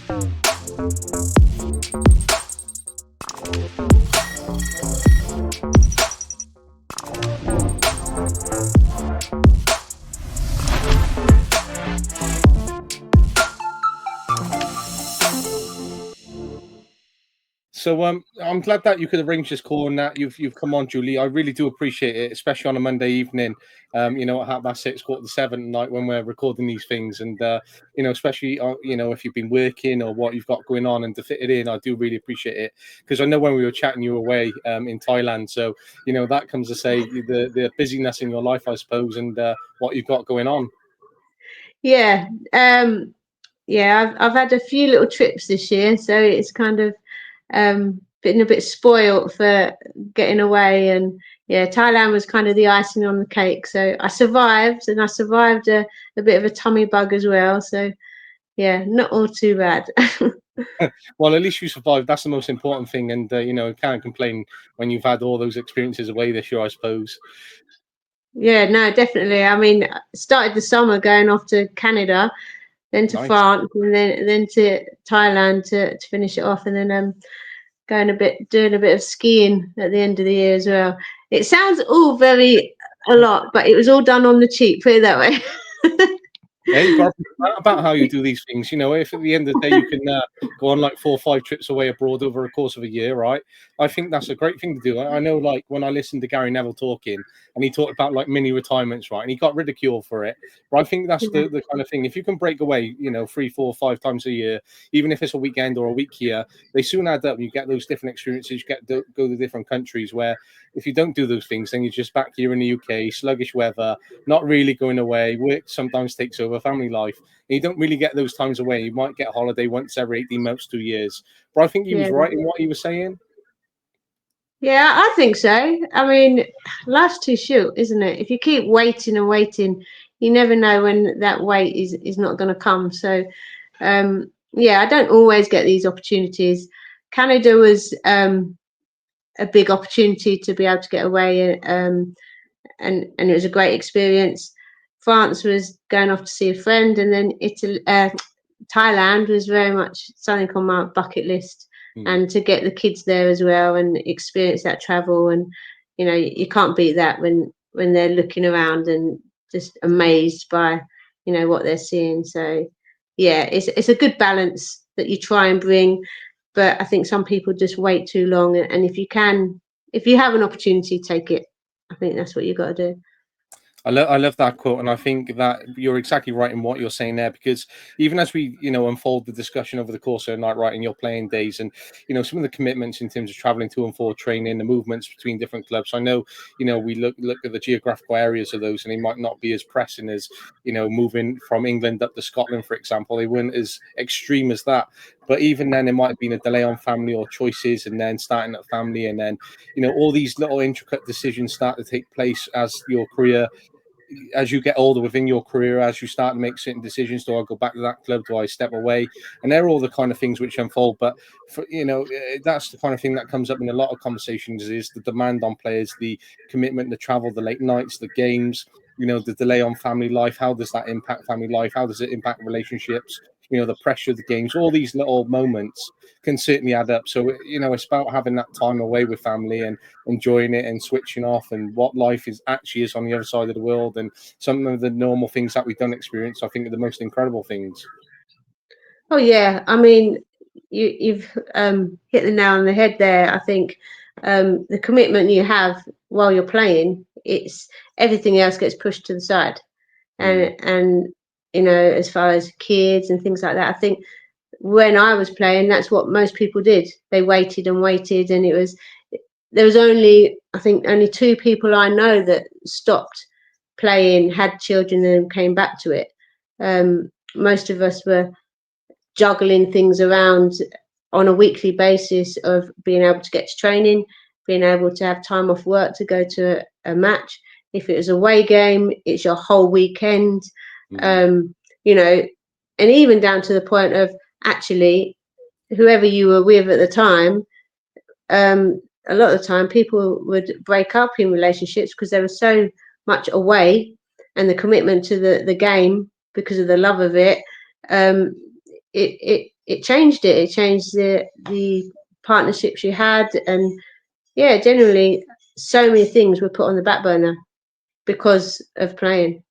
So I'm glad that you could arrange this call and that you've come on, Julie. I really do appreciate it, especially on a Monday evening. At 6:30, 7:15 at night when we're recording these things, and especially if you've been working or what you've got going on, and to fit it in, I do really appreciate it because I know when we were chatting, you were away in Thailand, so that comes to say the busyness in your life, I suppose, and what you've got going on. Yeah, I've had a few little trips this year, so it's kind of been a bit spoiled for getting away. And yeah, Thailand was kind of the icing on the cake. So I survived, and I survived a bit of a tummy bug as well. So yeah, not all too bad. Well, at least you survived. That's the most important thing, and can't complain when you've had all those experiences away this year, I suppose. Yeah, no, definitely. I mean, started the summer going off to Canada, then to Nice. France, and then to Thailand to finish it off, and then doing a bit of skiing at the end of the year as well. It sounds all a lot, but it was all done on the cheap, put it that way. Yeah, you've got to think about how you do these things. If at the end of the day you can go on like 4 or 5 trips away abroad over a course of a year, right? I think that's a great thing to do. I know, like when I listened to Gary Neville talking, and he talked about like mini retirements, right? And he got ridiculed for it. But I think that's the kind of thing. If you can break away, 3, 4, 5 times a year, even if it's a weekend or a week here, they soon add up. You get those different experiences. You get to go to different countries where if you don't do those things, then you're just back here in the UK, sluggish weather, not really going away. Work sometimes takes over family life. And you don't really get those times away. You might get a holiday once every 18 months, 2 years. But I think he was right in what he was saying. Yeah, I think so. I mean, life's too short, isn't it? If you keep waiting and waiting, you never know when that wait is not going to come. So, I don't always get these opportunities. Canada was a big opportunity to be able to get away, and it was a great experience. France was going off to see a friend, and then Thailand was very much something on my bucket list, and to get the kids there as well and experience that travel. And you can't beat that when they're looking around and just amazed by what they're seeing. So yeah, it's a good balance that you try and bring, but I think some people just wait too long. And if you have an opportunity, take it. I think that's what you got to do. I love that quote, and I think that you're exactly right in what you're saying there. Because even as we, unfold the discussion over the course of the night, right, in your playing days, and some of the commitments in terms of traveling to and for training, the movements between different clubs. I know, we look at the geographical areas of those, and they might not be as pressing as moving from England up to Scotland, for example. They weren't as extreme as that. But even then, there might have been a delay on family or choices, and then starting a family, and then all these little intricate decisions start to take place as you get older within your career, as you start to make certain decisions. Do I go back to that club? Do I step away? And they're all the kind of things which unfold. But that's the kind of thing that comes up in a lot of conversations: is the demand on players, the commitment, the travel, the late nights, the games. The delay on family life. How does that impact family life? How does it impact relationships? The pressure of the games. All these little moments can certainly add up. So it's about having that time away with family and enjoying it and switching off, and what life actually is on the other side of the world, and some of the normal things that we don't experience, I think, are the most incredible things. Oh yeah, I mean, you've hit the nail on the head there. I think the commitment you have while you're playing, it's everything else gets pushed to the side, and as far as kids and things like that, I think when I was playing, that's what most people did. They waited and waited, and there was I think only 2 people I know that stopped playing, had children, and came back to it. Most of us were juggling things around on a weekly basis of being able to get to training, being able to have time off work to go to a match. If it was a away game, it's your whole weekend. And even down to the point of actually whoever you were with at the time, a lot of the time people would break up in relationships because they were so much away, and the commitment to the game because of the love of it. it changed it. It changed the partnerships you had, and yeah, generally so many things were put on the back burner because of playing.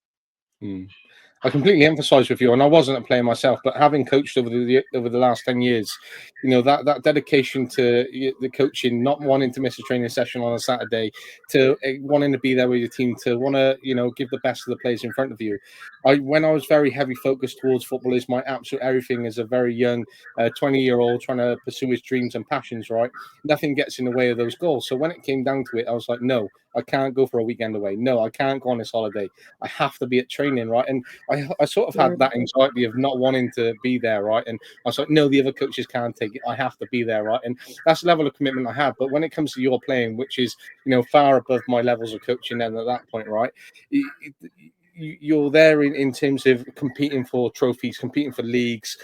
I completely empathise with you, and I wasn't a player myself, but having coached over the last 10 years, that dedication to the coaching, not wanting to miss a training session on a Saturday, to wanting to be there with your team, to want to give the best of the players in front of you. When I was very heavy focused towards football, is my absolute everything as a very young 20-year-old trying to pursue his dreams and passions. Right, nothing gets in the way of those goals. So when it came down to it, I was like, no, I can't go for a weekend away. No, I can't go on this holiday. I have to be at training, right? And I sort of had that anxiety of not wanting to be there, right? And I was like, no, the other coaches can't take it. I have to be there, right? And that's the level of commitment I had. But when it comes to your playing, which is, far above my levels of coaching, then at that point, right, you're there in terms of competing for trophies, competing for leagues,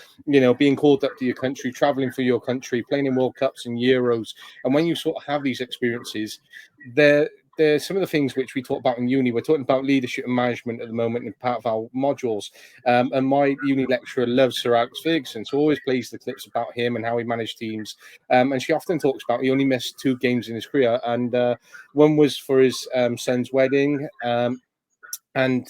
being called up to your country, traveling for your country, playing in World Cups and Euros. And when you sort of have these experiences, there's some of the things which we talk about in uni. We're talking about leadership and management at the moment in part of our modules. And my uni lecturer loves Sir Alex Ferguson, so always plays the clips about him and how he managed teams. And she often talks about he only missed 2 games in his career, and one was for his son's wedding. And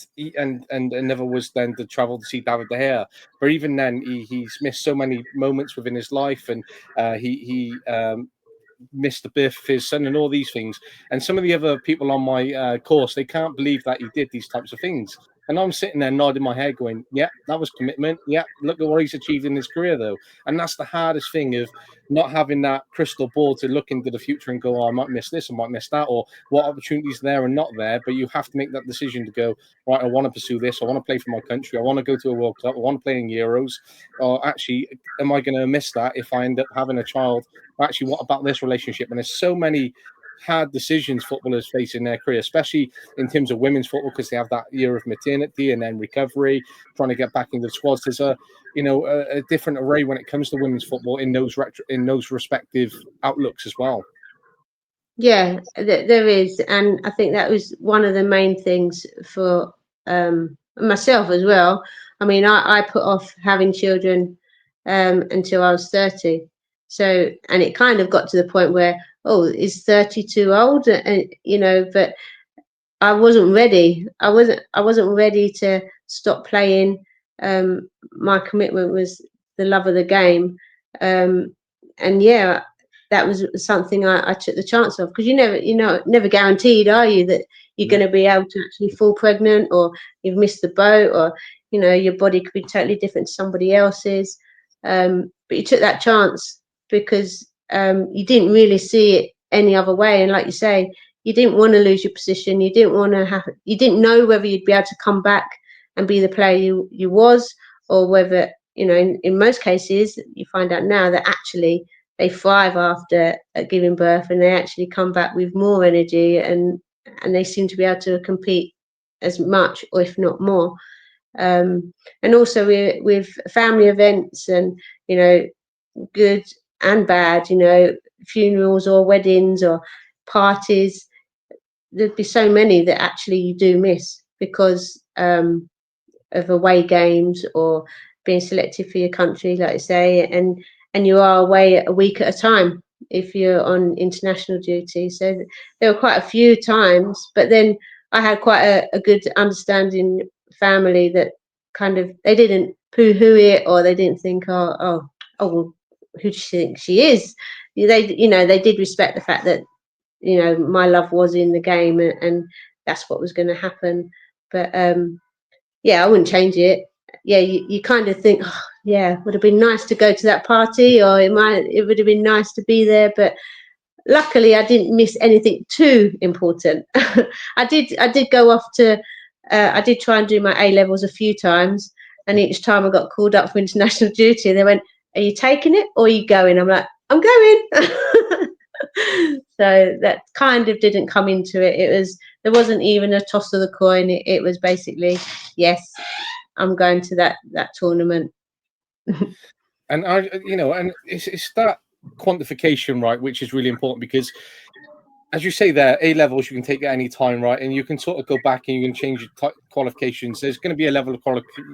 another was then to travel to see David De Gea. But even then, he's missed so many moments within his life, and he missed the birth of his son and all these things. And some of the other people on my course, they can't believe that he did these types of things. And I'm sitting there nodding my head going, yeah, that was commitment. Yeah, look at what he's achieved in his career, though. And that's the hardest thing of not having that crystal ball to look into the future and go, oh, I might miss this, I might miss that, or what opportunities are there and not there. But you have to make that decision to go, right, I want to pursue this. I want to play for my country. I want to go to a World Cup. I want to play in Euros. Or actually, am I going to miss that if I end up having a child? Actually, what about this relationship? And there's so many hard decisions footballers face in their career, especially in terms of women's football, because they have that year of maternity and then recovery, trying to get back into the squads. There's a different array when it comes to women's football in those respective outlooks as well. Yeah, there is, and I think that was one of the main things for myself as well. I mean, I put off having children until I was 30. So, and it kind of got to the point where, oh, is 30 too old? And but I wasn't ready. I wasn't ready to stop playing. My commitment was the love of the game, and yeah, that was something I took the chance of, because never guaranteed, are you, that you're going to be able to actually fall pregnant, or you've missed the boat, or your body could be totally different to somebody else's. But you took that chance because you didn't really see it any other way, and like you say, you didn't want to lose your position. You didn't know whether you'd be able to come back and be the player you was, or whether, in most cases, you find out now that actually they thrive after giving birth, and they actually come back with more energy, and they seem to be able to compete as much, or if not more. And also with family events, and, good and bad, funerals or weddings or parties, there'd be so many that actually you do miss because of away games or being selected for your country, like I say, and you are away a week at a time if you're on international duty. So there were quite a few times, but then I had quite a good understanding family that kind of, they didn't poo-hoo it, or they didn't think, well, who do you think she is? They did respect the fact that my love was in the game, and that's what was going to happen. But yeah, I wouldn't change it. Yeah, you kind of think, oh, yeah, would have been nice to go to that party, or it would have been nice to be there. But luckily, I didn't miss anything too important. I did go off to, I did try and do my A levels a few times, and each time I got called up for international duty, they went, "Are you taking it or are you going?" I'm like, "I'm going." So that kind of didn't come into it. There wasn't even a toss of the coin. It was basically, yes, I'm going to that tournament. And and it's that quantification, right, which is really important, because as you say there, A levels you can take at any time, right? And you can sort of go back and you can change your qualifications. There's going to be a level of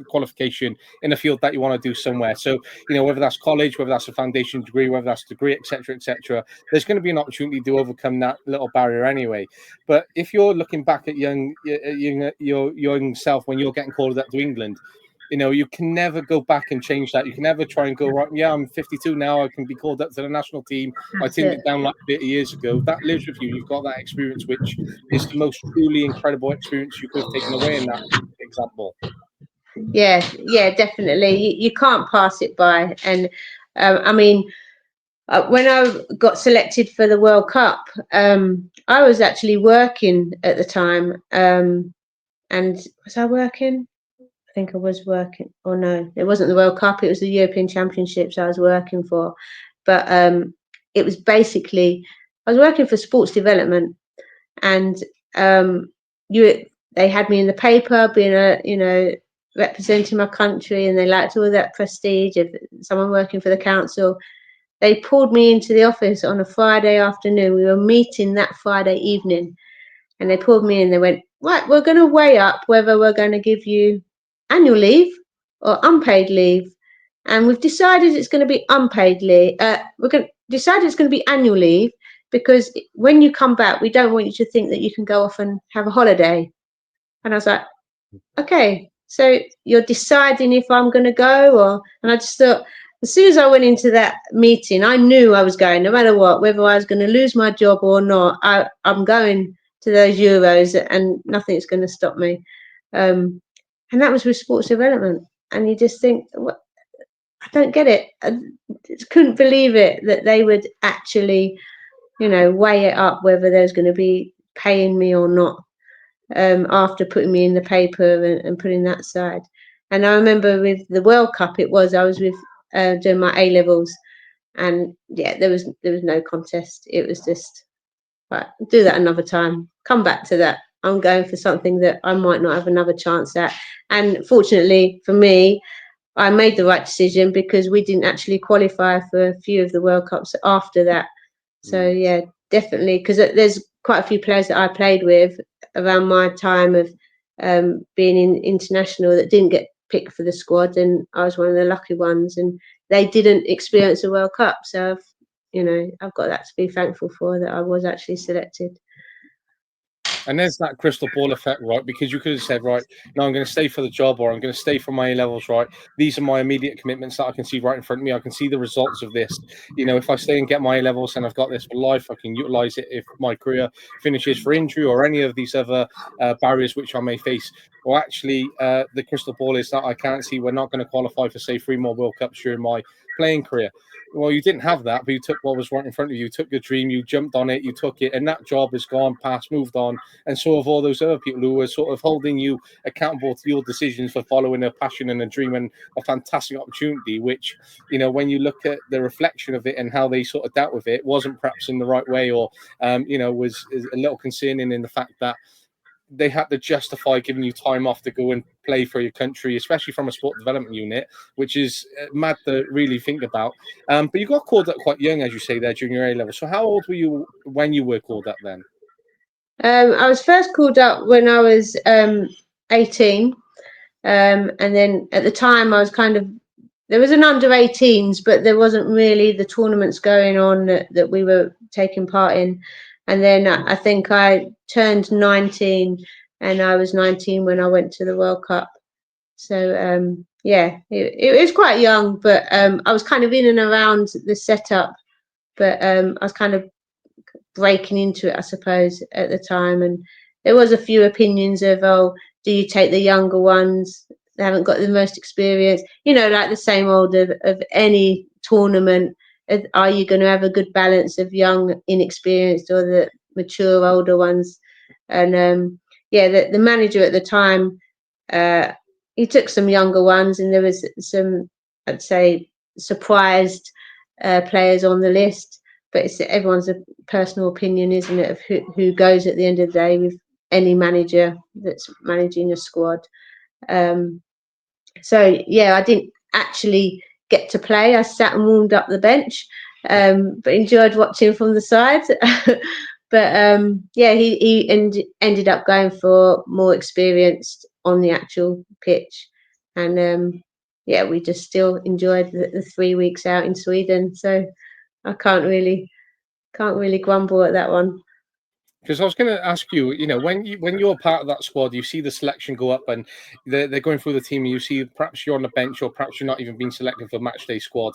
qualification in a field that you want to do somewhere. So, whether that's college, whether that's a foundation degree, whether that's a degree, etc., there's going to be an opportunity to overcome that little barrier anyway. But if you're looking back at your young self when you're getting called up to England, you can never go back and change that. You can never try and go, right, yeah, I'm 52 now, I can be called up to the national team. I That's turned it. it down like 30 years ago. That lives with you. You've got that experience, which is the most truly incredible experience you could have taken away in that example. Yeah, definitely. You can't pass it by. And I mean, when I got selected for the World Cup, I was actually working at the time. And was I working? I think I was working. Oh no, it wasn't the World Cup. It was the European Championships I was working for. But it was basically I was working for sports development, and they had me in the paper, being representing my country, and they liked all that prestige of someone working for the council. They pulled me into the office on a Friday afternoon. We were meeting that Friday evening, and they pulled me in. They went, right, we're going to weigh up whether we're going to give you annual leave or unpaid leave. And we've decided it's going to be unpaid leave. Decided it's going to be annual leave because when you come back, we don't want you to think that you can go off and have a holiday. And I was like, okay, so you're deciding if I'm going to go and I just thought, as soon as I went into that meeting, I knew I was going, no matter what, whether I was going to lose my job or not, I'm going to those Euros and nothing's going to stop me. And that was with sports development. And you just think, what? I don't get it. I just couldn't believe it that they would actually, weigh it up whether there's going to be paying me or not. After putting me in the paper and putting that side. And I remember with the World Cup, I was with doing my A levels, and yeah, there was no contest. It was just right, do that another time. Come back to that. I'm going for something that I might not have another chance at. And fortunately for me, I made the right decision because we didn't actually qualify for a few of the World Cups after that. So yeah, definitely, because there's quite a few players that I played with around my time of being in international that didn't get picked for the squad, and I was one of the lucky ones, and they didn't experience a World Cup. So I've got that to be thankful for, that I was actually selected. And there's that crystal ball effect, right? Because you could have said, right, no, I'm going to stay for the job, or I'm going to stay for my A levels, right? These are my immediate commitments that I can see right in front of me. I can see the results of this. If I stay and get my A levels and I've got this for life, I can utilize it if my career finishes for injury or any of these other barriers which I may face. Well, actually, the crystal ball is that I can't see we're not going to qualify for, say, 3 more World Cups during my playing career. Well, you didn't have that, but you took what was right in front of you. You took your dream, you jumped on it, you took it, and that job has gone past, moved on. And so have all those other people who were sort of holding you accountable to your decisions for following a passion and a dream and a fantastic opportunity, which, when you look at the reflection of it and how they sort of dealt with it, wasn't perhaps in the right way, or, was a little concerning in the fact that they had to justify giving you time off to go and play for your country, especially from a sport development unit, which is mad to really think about. But you got called up quite young, as you say, there during your A level. So how old were you when you were called up then? I was first called up when I was 18, and then at the time I was there was an under 18s, but there wasn't really the tournaments going on that we were taking part in. And then I think I turned 19, and I was 19 when I went to the World Cup. So yeah, it was quite young, but I was kind of in and around the setup, but I was kind of breaking into it, I suppose, at the time. And there was a few opinions of, oh, do you take the younger ones? They haven't got the most experience, like the same old of any tournament. Are you going to have a good balance of young, inexperienced, or the mature, older ones? And yeah, the manager at the time, he took some younger ones, and there was some, I'd say, surprised players on the list. But it's everyone's a personal opinion, isn't it, of who goes at the end of the day with any manager that's managing a squad. So yeah, I didn't actually get to play. I sat and warmed up the bench, but enjoyed watching from the side. But yeah, he ended up going for more experienced on the actual pitch, and yeah, we just still enjoyed the 3 weeks out in Sweden. So I can't really grumble at that one. Because I was going to ask you, when you're part of that squad, you see the selection go up, and they're going through the team, and you see perhaps you're on the bench, or perhaps you're not even being selected for match day squad.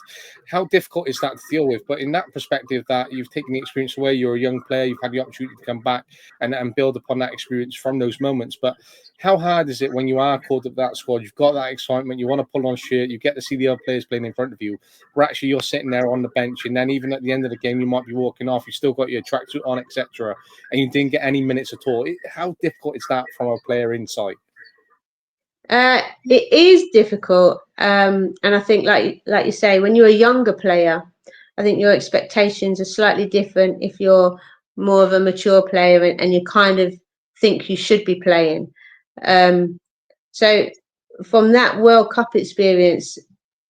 How difficult is that to deal with? But in that perspective, that you've taken the experience away, you're a young player, you've had the opportunity to come back and build upon that experience from those moments. But how hard is it when you are called up that squad? You've got that excitement, you want to pull on a shirt, you get to see the other players playing in front of you, where actually you're sitting there on the bench, and then even at the end of the game, you might be walking off, you still got your tracksuit on, etc., and you didn't get any minutes at all. How difficult is that from a player insight? It is difficult, and I think, like you say, when you're a younger player, I think your expectations are slightly different if you're more of a mature player and you kind of think you should be playing. So from that World Cup experience,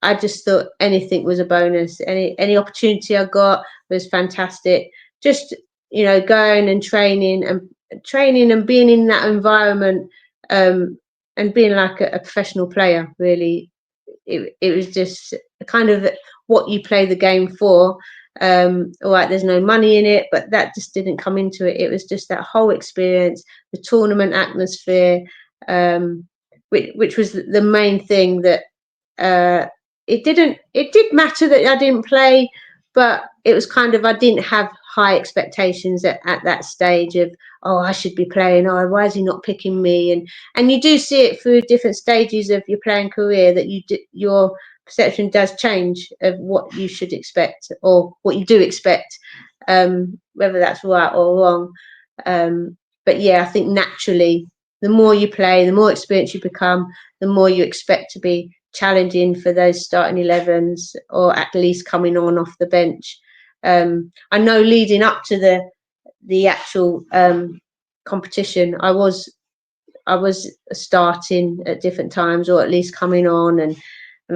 I just thought anything was a bonus. Any opportunity I got was fantastic. Just going and training and being in that environment, and being like a professional player. Really, it was just kind of what you play the game for. All right, there's no money in it, but that just didn't come into it. It was just that whole experience, the tournament atmosphere, which was the main thing. That it did matter that I didn't play, but it was kind of, I didn't have high expectations at that stage of, oh, I should be playing, oh, why is he not picking me? And you do see it through different stages of your playing career, that your perception does change of what you should expect, or what you do expect, whether that's right or wrong. But yeah, I think naturally, the more you play, the more experienced you become, the more you expect to be challenging for those starting 11s, or at least coming on off the bench. I know leading up to the actual competition, I was starting at different times, or at least coming on, and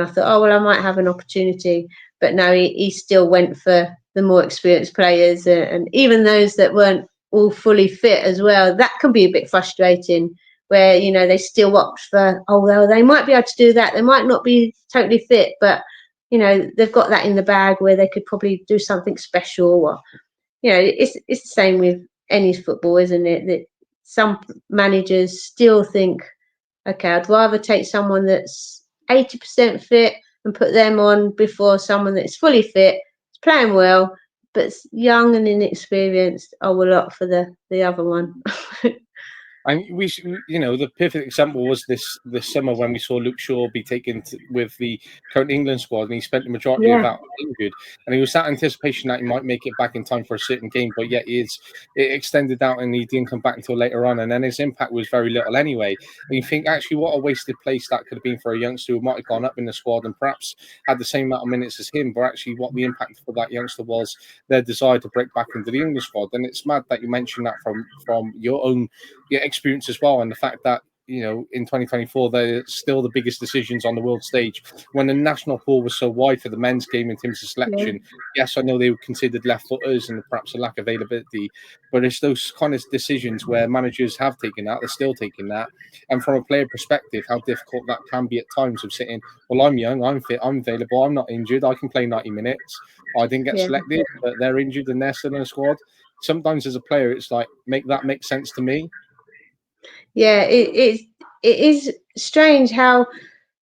I thought, oh well, I might have an opportunity. But no, he still went for the more experienced players, and even those that weren't all fully fit as well. That can be a bit frustrating, where they still opt for, oh well, they might be able to do that, they might not be totally fit, but they've got that in the bag where they could probably do something special. Or it's the same with any football, isn't it? That some managers still think, okay, I'd rather take someone that's 80% fit and put them on before someone that's fully fit, is playing well, but young and inexperienced. I will opt for the other one. And the perfect example was this summer when we saw Luke Shaw be taken with the current England squad, and he spent the majority of Yeah, that injured. And he was that anticipation that he might make it back in time for a certain game, but yet it extended out, and he didn't come back until later on. And then his impact was very little anyway. And you think, actually, what a wasted place that could have been for a youngster who might have gone up in the squad and perhaps had the same amount of minutes as him, but actually what the impact for that youngster was, their desire to break back into the English squad. And it's mad that you mentioned that from your own experience as well, and the fact that in 2024 they're still the biggest decisions on the world stage, when the national pool was so wide for the men's game in terms of yeah, selection. Yes, I know they were considered left footers and perhaps a lack of availability, but it's those kind of decisions where managers have taken that, they're still taking that. And from a player perspective, how difficult that can be at times, of sitting, well, I'm young, I'm fit, I'm available, I'm not injured, I can play 90 minutes, I didn't get yeah. selected, but they're injured and they're still in the squad. Sometimes as a player, it's like, make that make sense to me. Yeah, it is strange how,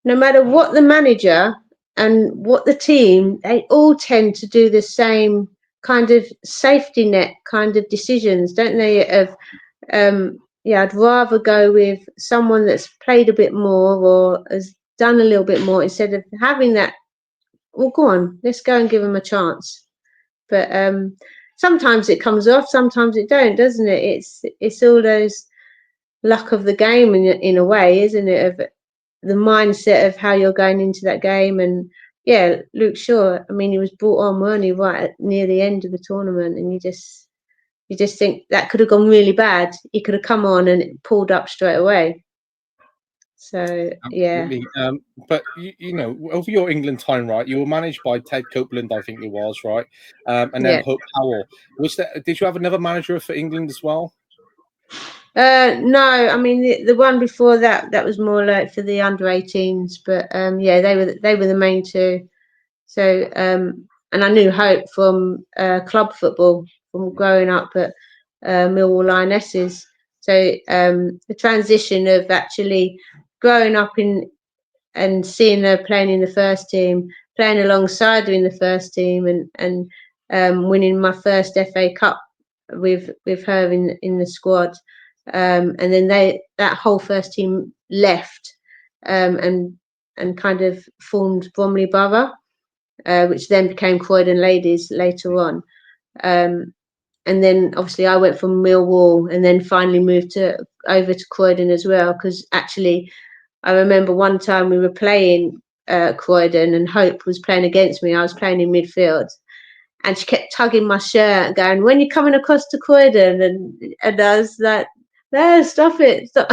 no matter what the manager and what the team, they all tend to do the same kind of safety net kind of decisions, don't they? Of yeah, I'd rather go with someone that's played a bit more or has done a little bit more, instead of having that. Well, go on, let's go and give them a chance. But sometimes it comes off, sometimes it don't, doesn't it? It's all those luck of the game in a way, isn't it? Of the mindset of how you're going into that game. And yeah, Luke Shaw, I mean, he was brought on, weren't he, right near the end of the tournament, and you just think that could have gone really bad. He could have come on and pulled up straight away. So yeah, Absolutely. But you know, over your England time, right? You were managed by Ted Copeland, I think it was, right? And then yeah. Hope Powell. Was there? Did you have another manager for England as well? No, I mean the one before that, that was more like for the under-18s, but yeah, they were the main two. So and I knew Hope from club football from growing up at Millwall Lionesses. So the transition of actually growing up in and seeing her playing in the first team, playing alongside her in the first team, and winning my first FA Cup with her in the squad, and then that whole first team left, and kind of formed Bromley Borough, which then became Croydon Ladies later on. Um, and then obviously I went from Millwall and then finally moved over to Croydon as well, because actually I remember one time we were playing Croydon and Hope was playing against me. I was playing in midfield, and she kept tugging my shirt, going, "When you coming across to Croydon?" And I was like, "No, stop it, stop!"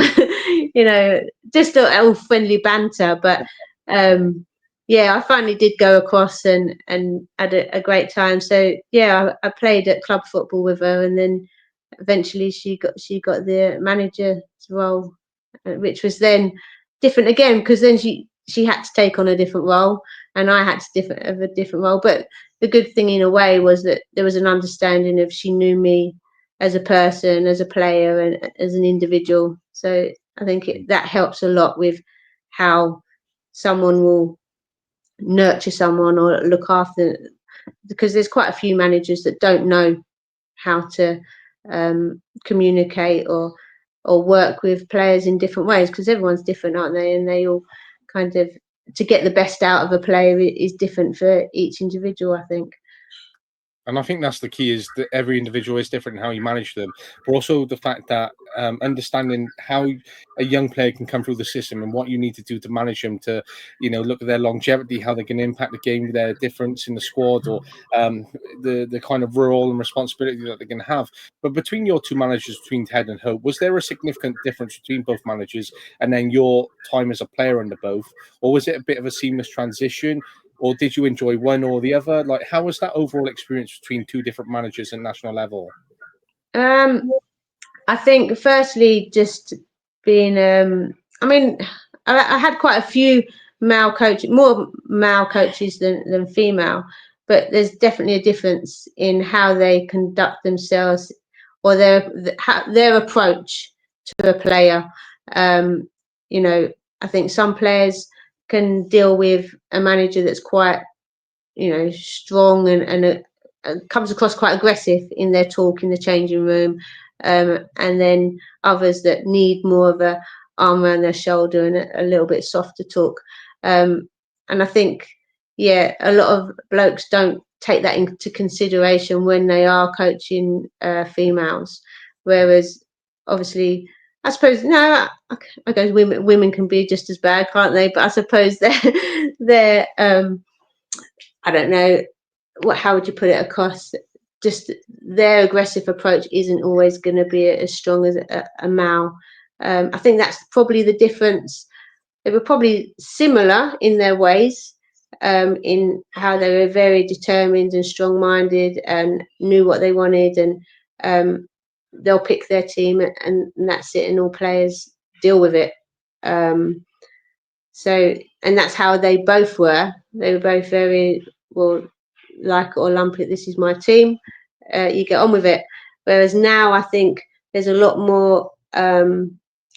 You know, just all friendly banter. But yeah, I finally did go across and had a great time. So yeah, I played at club football with her, and then eventually she got the manager's role, which was then different again, because then she had to take on a different role, and I had to have a different role. But the good thing in a way was that there was an understanding of she knew me as a person, as a player, and as an individual. So I think that helps a lot with how someone will nurture someone or look after, because there's quite a few managers that don't know how to communicate or work with players in different ways, because everyone's different, aren't they? And they all kind of, to get the best out of a player is different for each individual, I think. And I think that's the key, is that every individual is different in how you manage them, but also the fact that understanding how a young player can come through the system and what you need to do to manage them, to, you know, look at their longevity, how they can impact the game, their difference in the squad, or the kind of role and responsibility that they can have. But between your two managers, between Ted and Hope, was there a significant difference between both managers and then your time as a player under both? Or was it a bit of a seamless transition? Or did you enjoy one or the other? Like, how was that overall experience between two different managers at national level? Um, I think firstly, just being, I mean, I had quite a few more male coaches than female, but there's definitely a difference in how they conduct themselves, or their approach to a player. Um, you know, I think some players can deal with a manager that's quite, strong and comes across quite aggressive in their talk in the changing room, and then others that need more of a arm around their shoulder and a little bit softer talk. And I think, yeah, a lot of blokes don't take that into consideration when they are coaching females, whereas obviously, I suppose, no, I guess women can be just as bad, can't they? But I suppose they're I don't know, how would you put it across? Just their aggressive approach isn't always going to be as strong as a male. I think that's probably the difference. They were probably similar in their ways, in how they were very determined and strong-minded and knew what they wanted, and they'll pick their team, and that's it, and all players deal with it. Um, so, and that's how they both were. They were both very, well, like it or lump it, this is my team. You get on with it. Whereas now, I think there's a lot more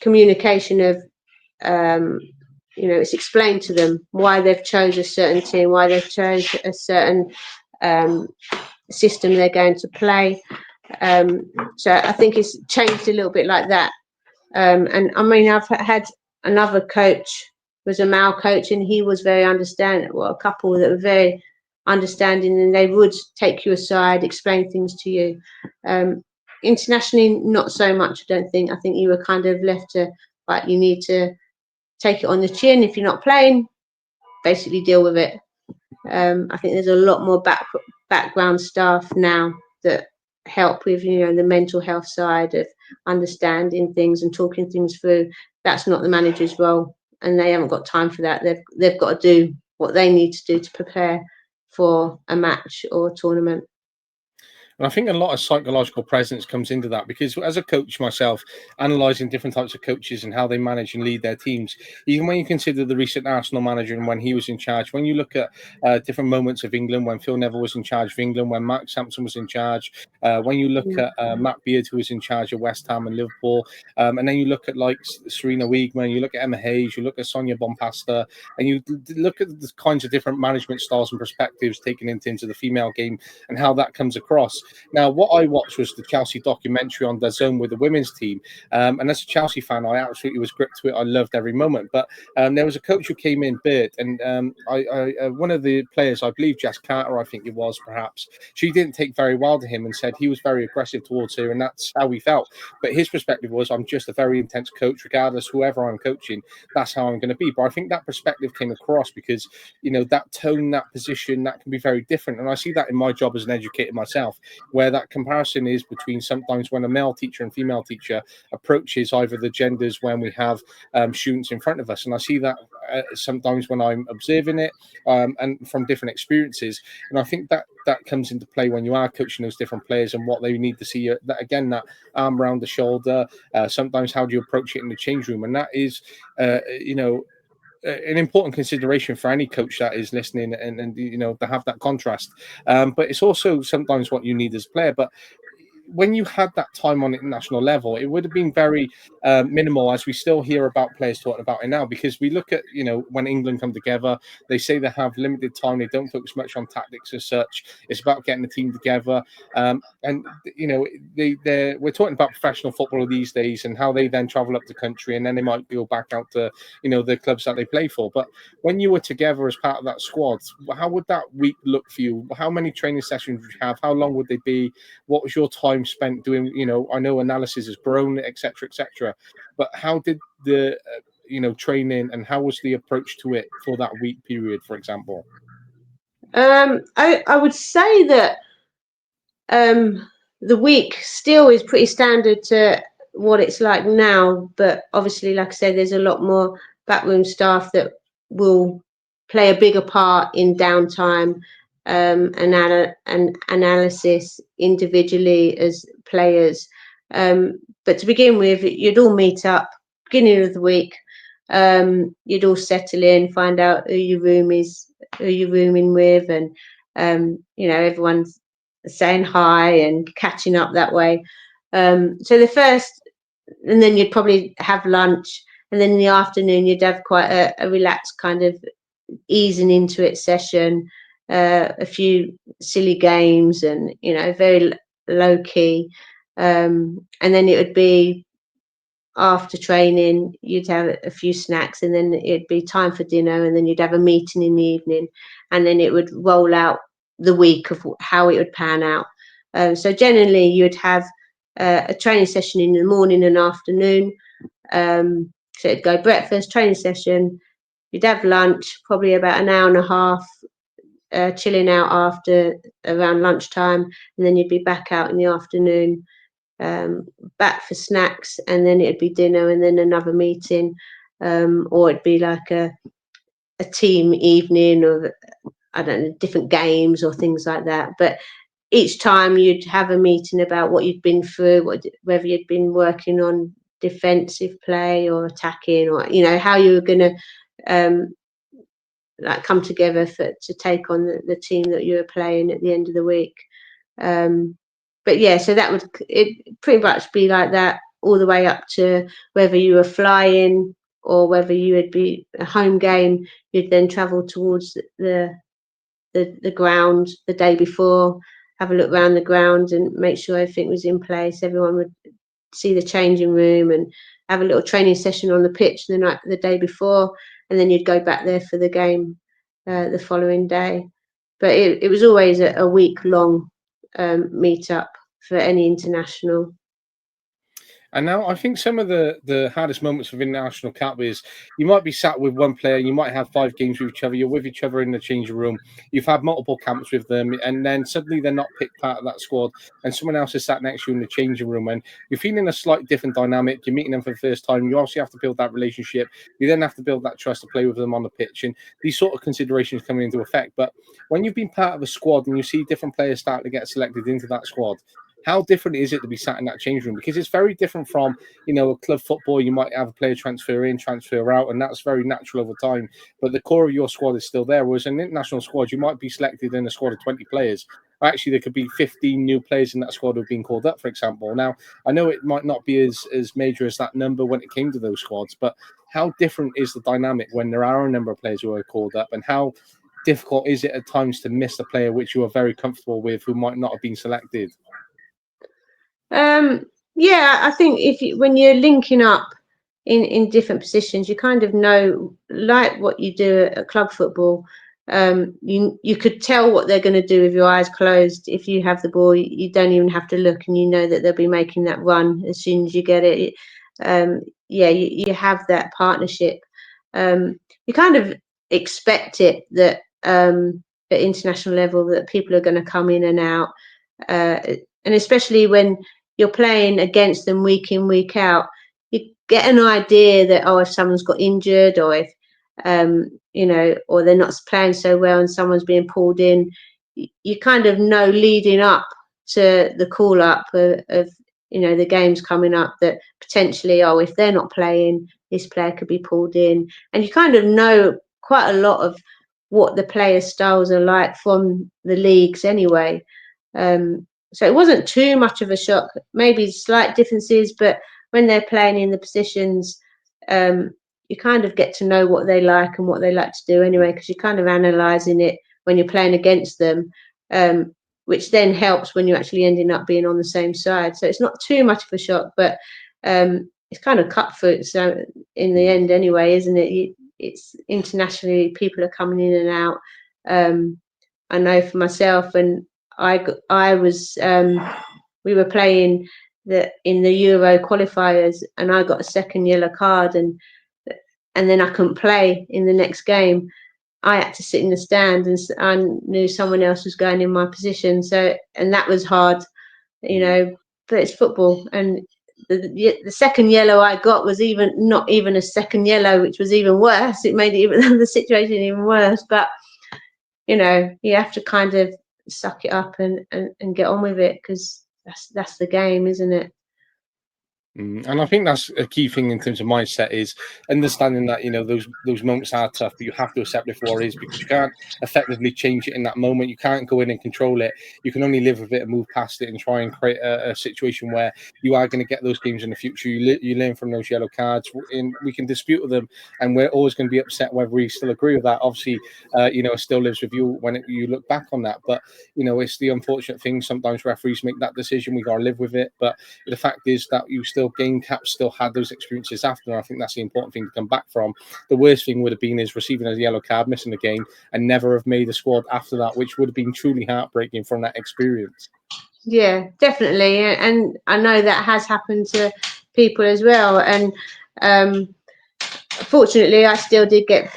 communication of, it's explained to them why they've chose a certain team, why they've chose a certain system they're going to play. So I think it's changed a little bit like that. And I mean, I've had another coach, was a male coach, and he was very understanding. Well, a couple that were very understanding, and they would take you aside, explain things to you. Internationally, not so much, I don't think. I think you were kind of left to, like, you need to take it on the chin. If you're not playing, basically deal with it. I think there's a lot more background staff now that help with, the mental health side of understanding things and talking things through. That's not the manager's role. and they haven't got time for that. They've got to do what they need to do to prepare for a match or a tournament. And I think a lot of psychological presence comes into that, because as a coach myself, analysing different types of coaches and how they manage and lead their teams, even when you consider the recent Arsenal manager and when he was in charge, when you look at different moments of England, when Phil Neville was in charge of England, when Mark Sampson was in charge, when you look at Matt Beard, who was in charge of West Ham and Liverpool, and then you look at like Serena Wiegman, you look at Emma Hayes, you look at Sonia Bonpasta, and you look at the kinds of different management styles and perspectives taken in terms of the female game and how that comes across. Now, what I watched was the Chelsea documentary on DAZN with the women's team. And as a Chelsea fan, I absolutely was gripped to it. I loved every moment. But there was a coach who came in, Bert, and one of the players, I believe Jess Carter, I think it was perhaps, she didn't take very well to him and said he was very aggressive towards her, and that's how he felt. But his perspective was, I'm just a very intense coach, regardless, whoever I'm coaching, that's how I'm going to be. But I think that perspective came across because, that tone, that position, that can be very different. And I see that in my job as an educator myself, where that comparison is between sometimes when a male teacher and female teacher approaches either the genders when we have students in front of us. And I see that sometimes when I'm observing it and from different experiences. And I think that comes into play when you are coaching those different players and what they need to see. That again, that arm around the shoulder, sometimes how do you approach it in the change room? And that is, an important consideration for any coach that is listening, and to have that contrast. But it's also sometimes what you need as a player. But when you had that time on international level, it would have been very minimal, as we still hear about players talking about it now, because we look at, when England come together, they say they have limited time. They don't focus much on tactics as such. It's about getting the team together. And we're talking about professional football these days and how they then travel up the country and then they might go back out to, the clubs that they play for. But when you were together as part of that squad, how would that week look for you? How many training sessions would you have? How long would they be? What was your time spent doing? I know analysis has grown, etc., etc. But how did the training, and how was the approach to it for that week period, for example? I would say that the week still is pretty standard to what it's like now, but obviously, like I said, there's a lot more backroom staff that will play a bigger part in downtime and analysis individually as players. But to begin with, you'd all meet up beginning of the week. You'd all settle in, find out who you're rooming with, and everyone's saying hi and catching up that way. So the first, and then you'd probably have lunch, and then in the afternoon you'd have quite a relaxed kind of easing into it session, a few silly games, and very low key. And then it would be after training, you'd have a few snacks, and then it'd be time for dinner, and then you'd have a meeting in the evening, and then it would roll out the week of how it would pan out. So generally, you'd have a training session in the morning and afternoon. So it'd go breakfast, training session. You'd have lunch, probably about an hour and a half, chilling out after around lunchtime, and then you'd be back out in the afternoon, back for snacks, and then it'd be dinner, and then another meeting, or it'd be like a team evening of, I don't know, different games or things like that. But each time you'd have a meeting about what you'd been through, whether you'd been working on defensive play or attacking, or how you were going to come together to take on the team that you were playing at the end of the week. But yeah, so that would it pretty much be like that all the way up to whether you were flying or whether you would be a home game. You'd then travel towards the ground the day before, have a look around the ground and make sure everything was in place. Everyone would see the changing room and have a little training session on the pitch the day before, and then you'd go back there for the game the following day. But it was always a week long meet up for any international. And now I think some of the hardest moments within the national cap is you might be sat with one player, you might have 5 games with each other, you're with each other in the changing room, you've had multiple camps with them, and then suddenly they're not picked part of that squad, and someone else is sat next to you in the changing room, and you're feeling a slight different dynamic. You're meeting them for the first time. You obviously have to build that relationship. You then have to build that trust to play with them on the pitch, and these sort of considerations come into effect. But when you've been part of a squad and you see different players start to get selected into that squad, how different is it to be sat in that change room? Because it's very different from, a club football. You might have a player transfer in, transfer out, and that's very natural over time. But the core of your squad is still there. Whereas an international squad, you might be selected in a squad of 20 players. Actually, there could be 15 new players in that squad who've been called up, for example. Now, I know it might not be as major as that number when it came to those squads, but how different is the dynamic when there are a number of players who are called up, and how difficult is it at times to miss a player which you are very comfortable with who might not have been selected? Yeah, I think when you're linking up in different positions, you kind of know, like what you do at club football. You could tell what they're going to do with your eyes closed. If you have the ball, you don't even have to look, and you know that they'll be making that run as soon as you get it. Yeah, you have that partnership. You kind of expect it that at international level that people are going to come in and out, and especially when you're playing against them week in, week out, you get an idea that, if someone's got injured, or if or they're not playing so well and someone's being pulled in, you kind of know leading up to the call up of the games coming up that potentially, if they're not playing, this player could be pulled in, and you kind of know quite a lot of what the player styles are like from the leagues anyway. So it wasn't too much of a shock, maybe slight differences, but when they're playing in the positions, you kind of get to know what they like and what they like to do anyway, because you're kind of analysing it when you're playing against them, which then helps when you're actually ending up being on the same side. So it's not too much of a shock, but it's kind of cutthroat, so in the end anyway, isn't it? It's internationally, people are coming in and out. I know for myself, and I was we were playing in the Euro qualifiers, and I got a second yellow card, and then I couldn't play in the next game. I had to sit in the stand, and I knew someone else was going in my position. So, and that was hard, but it's football. And the second yellow I got was not even a second yellow, which was even worse. It made the situation even worse. But you have to kind of suck it up and get on with it, because that's the game, isn't it? And I think that's a key thing in terms of mindset, is understanding that those moments are tough, but you have to accept it for what it is, because you can't effectively change it in that moment. You can't go in and control it. You can only live with it and move past it and try and create a situation where you are going to get those games in the future. You learn from those yellow cards, and we can dispute with them, and we're always going to be upset whether we still agree with that. Obviously, it still lives with you when you look back on that. But it's the unfortunate thing. Sometimes referees make that decision. We got to live with it. But the fact is that you still game caps, still had those experiences after, and I think that's the important thing to come back from. The worst thing would have been is receiving a yellow card, missing the game, and never have made the squad after that, which would have been truly heartbreaking from that experience. Yeah, definitely, and I know that has happened to people as well. And fortunately, I still did get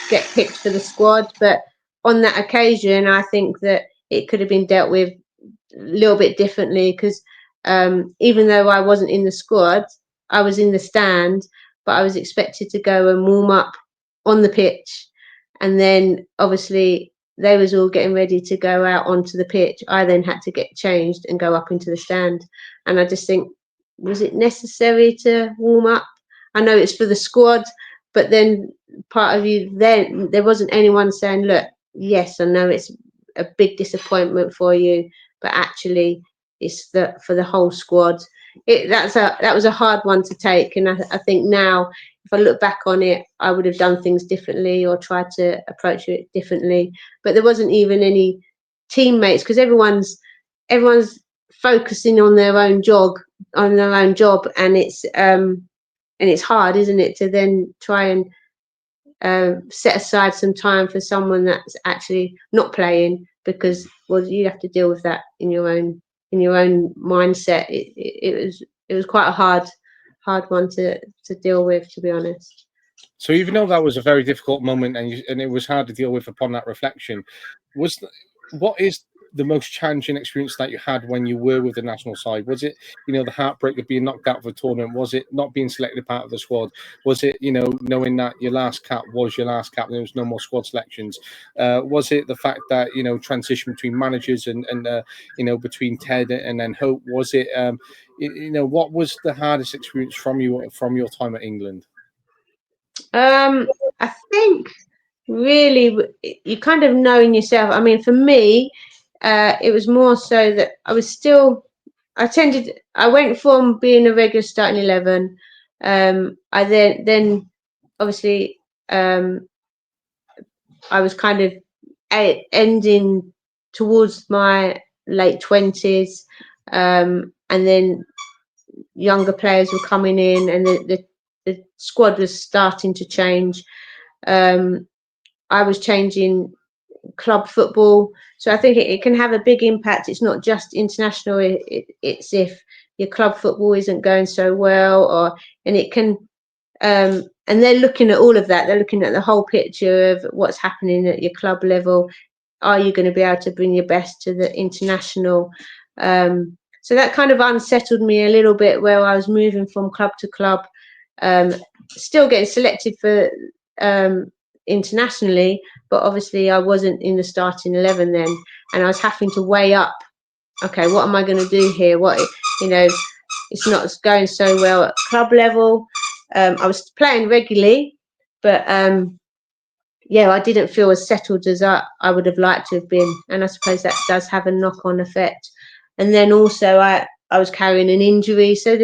picked for the squad, but on that occasion, I think that it could have been dealt with a little bit differently, because even though I wasn't in the squad, I was in the stand, but I was expected to go and warm up on the pitch, and then obviously they was all getting ready to go out onto the pitch. I then had to get changed and go up into the stand, and I just think, was it necessary to warm up? I know it's for the squad, but then part of you, then there wasn't anyone saying, look, yes, I know it's a big disappointment for you, but actually it's for the whole squad. That was a hard one to take, and I think now, if I look back on it, I would have done things differently or tried to approach it differently. But there wasn't even any teammates, because everyone's focusing on their own job, and it's hard, isn't it, to then try and set aside some time for someone that's actually not playing, because, well, you have to deal with that in your own mindset. It was quite hard. hard one to deal with, to be honest. So even though that was a very difficult moment and it was hard to deal with upon that reflection, what is the most challenging experience that you had when you were with the national side? Was it, the heartbreak of being knocked out of the tournament? Was it not being selected part of the squad? Was it, knowing that your last cap was your last cap and there was no more squad selections? Was it the fact that, transition between managers and between Ted and then Hope? Was it, what was the hardest experience from your time at England? I think really you kind of know in yourself. I mean, for me, it was more so that I went from being a regular starting 11. I then obviously I was kind of ending towards my late 20s, and then younger players were coming in, and the squad was starting to change. I was changing club football, so I think it can have a big impact. It's not just international; it's if your club football isn't going so well, and it can. And they're looking at all of that. They're looking at the whole picture of what's happening at your club level. Are you going to be able to bring your best to the international? So that kind of unsettled me a little bit, where I was moving from club to club, still getting selected for internationally, but obviously I wasn't in the starting 11 then, and I was having to weigh up, okay, what am I going to do here? It's not going so well at club level. I was playing regularly, but I didn't feel as settled as I would have liked to have been, and I suppose that does have a knock-on effect. And then also I was carrying an injury, so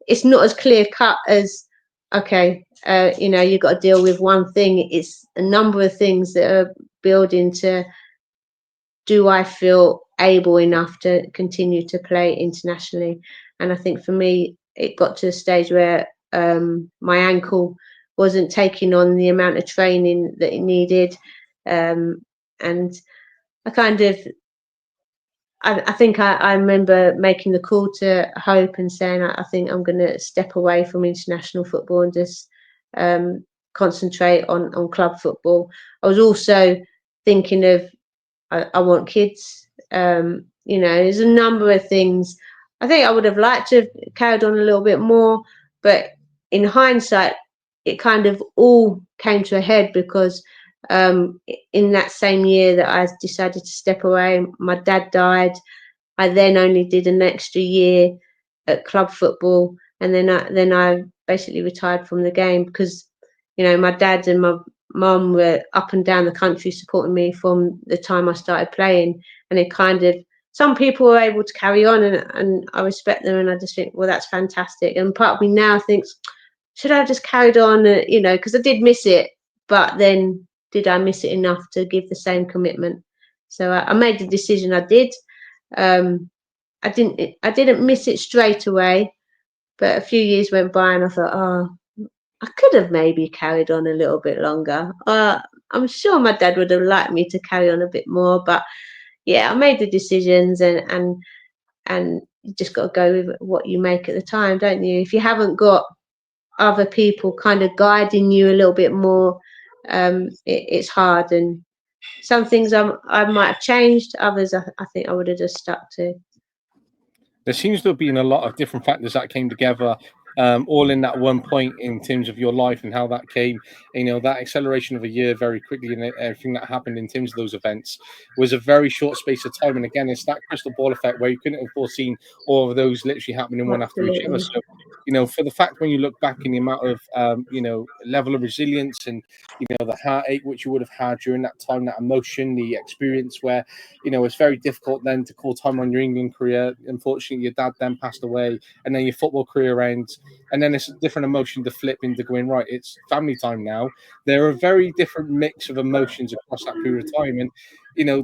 it's not as clear cut as, okay, you've got to deal with one thing. It's a number of things that are building to, do I feel able enough to continue to play internationally? And I think for me, it got to a stage where my ankle wasn't taking on the amount of training that it needed. And I kind of, I think I remember making the call to Hope and saying, I think I'm going to step away from international football and just concentrate on club football. I was also thinking of, I want kids. There's a number of things. I think I would have liked to have carried on a little bit more, but in hindsight, it kind of all came to a head because in that same year that I decided to step away, my dad died. I then only did an extra year at club football, and then I basically retired from the game because, my dad and my mum were up and down the country supporting me from the time I started playing, and it kind of, some people were able to carry on, and I respect them, and I just think, well, that's fantastic. And part of me now thinks, should I have just carried on, because I did miss it, but then did I miss it enough to give the same commitment? So I made the decision I did. I didn't miss it straight away, but a few years went by and I thought, oh, I could have maybe carried on a little bit longer. I'm sure my dad would have liked me to carry on a bit more, but yeah, I made the decisions, and you just got to go with what you make at the time, don't you? If you haven't got other people kind of guiding you a little bit more, it's hard. And some things I might have changed, others I think I would have just stuck to. There seems to have been a lot of different factors that came together, all in that one point in terms of your life and how that came. That acceleration of a year very quickly, and everything that happened in terms of those events was a very short space of time. And again, it's that crystal ball effect where you couldn't have foreseen all of those literally happening one after each other. So, for the fact when you look back in the amount of, level of resilience and, the heartache which you would have had during that time, that emotion, the experience where, it's very difficult then to call time on your England career. Unfortunately, your dad then passed away, and then your football career ends. And then it's a different emotion to flip into going, right, it's family time now. There are a very different mix of emotions across that period of time. And,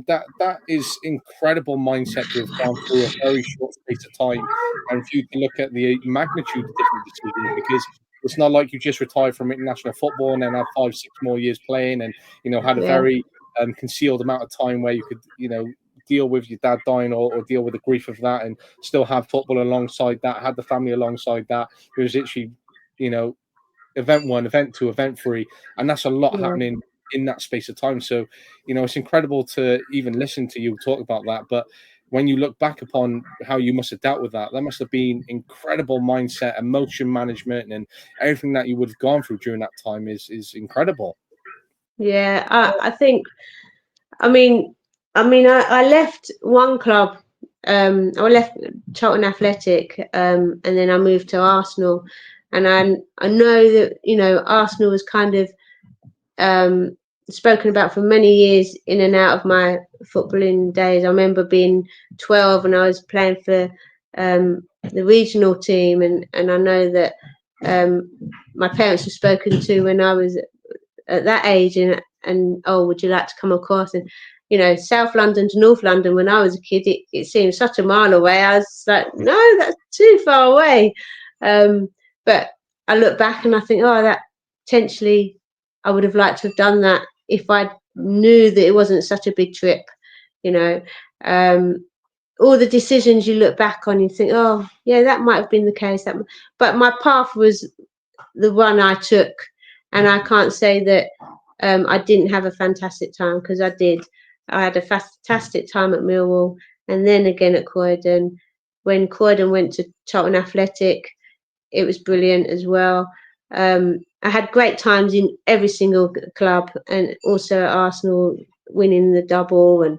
that is incredible mindset to have gone through a very short space of time. And for you to look at the magnitude of different decisions, because it's not like you just retired from international football and then had 5-6 more years playing and, had a very concealed amount of time where you could, deal with your dad dying or deal with the grief of that and still have football alongside that, had the family alongside that. It was literally, you know, event 1, event 2, event 3, and that's a lot Yeah. happening in that space of time. So, you know, it's incredible to even listen to you talk about that. But when you look back upon how you must have dealt with that, that must have been incredible mindset, emotion management, and everything that you would have gone through during that time is incredible. Yeah, I think, I mean, I left one club. I left Charlton Athletic, and then I moved to Arsenal. And I know that, you know, Arsenal was kind of um, spoken about for many years in and out of my footballing days. I remember being 12 and I was playing for the regional team, and I know that my parents were spoken to when I was at that age, and oh, would you like to come across? And you know, South London to North London when I was a kid, it seemed such a mile away. I was like, no, that's too far away. But I look back and I think, oh, that potentially I would have liked to have done that if I knew that it wasn't such a big trip. You know, all the decisions you look back on, you think, oh, yeah, that might have been the case. But my path was the one I took, and I can't say that I didn't have a fantastic time, because I did. I had a fantastic time at Millwall, and then again at Croydon. When Croydon went to Charlton Athletic, it was brilliant as well. I had great times in every single club, and also at Arsenal, winning the double, and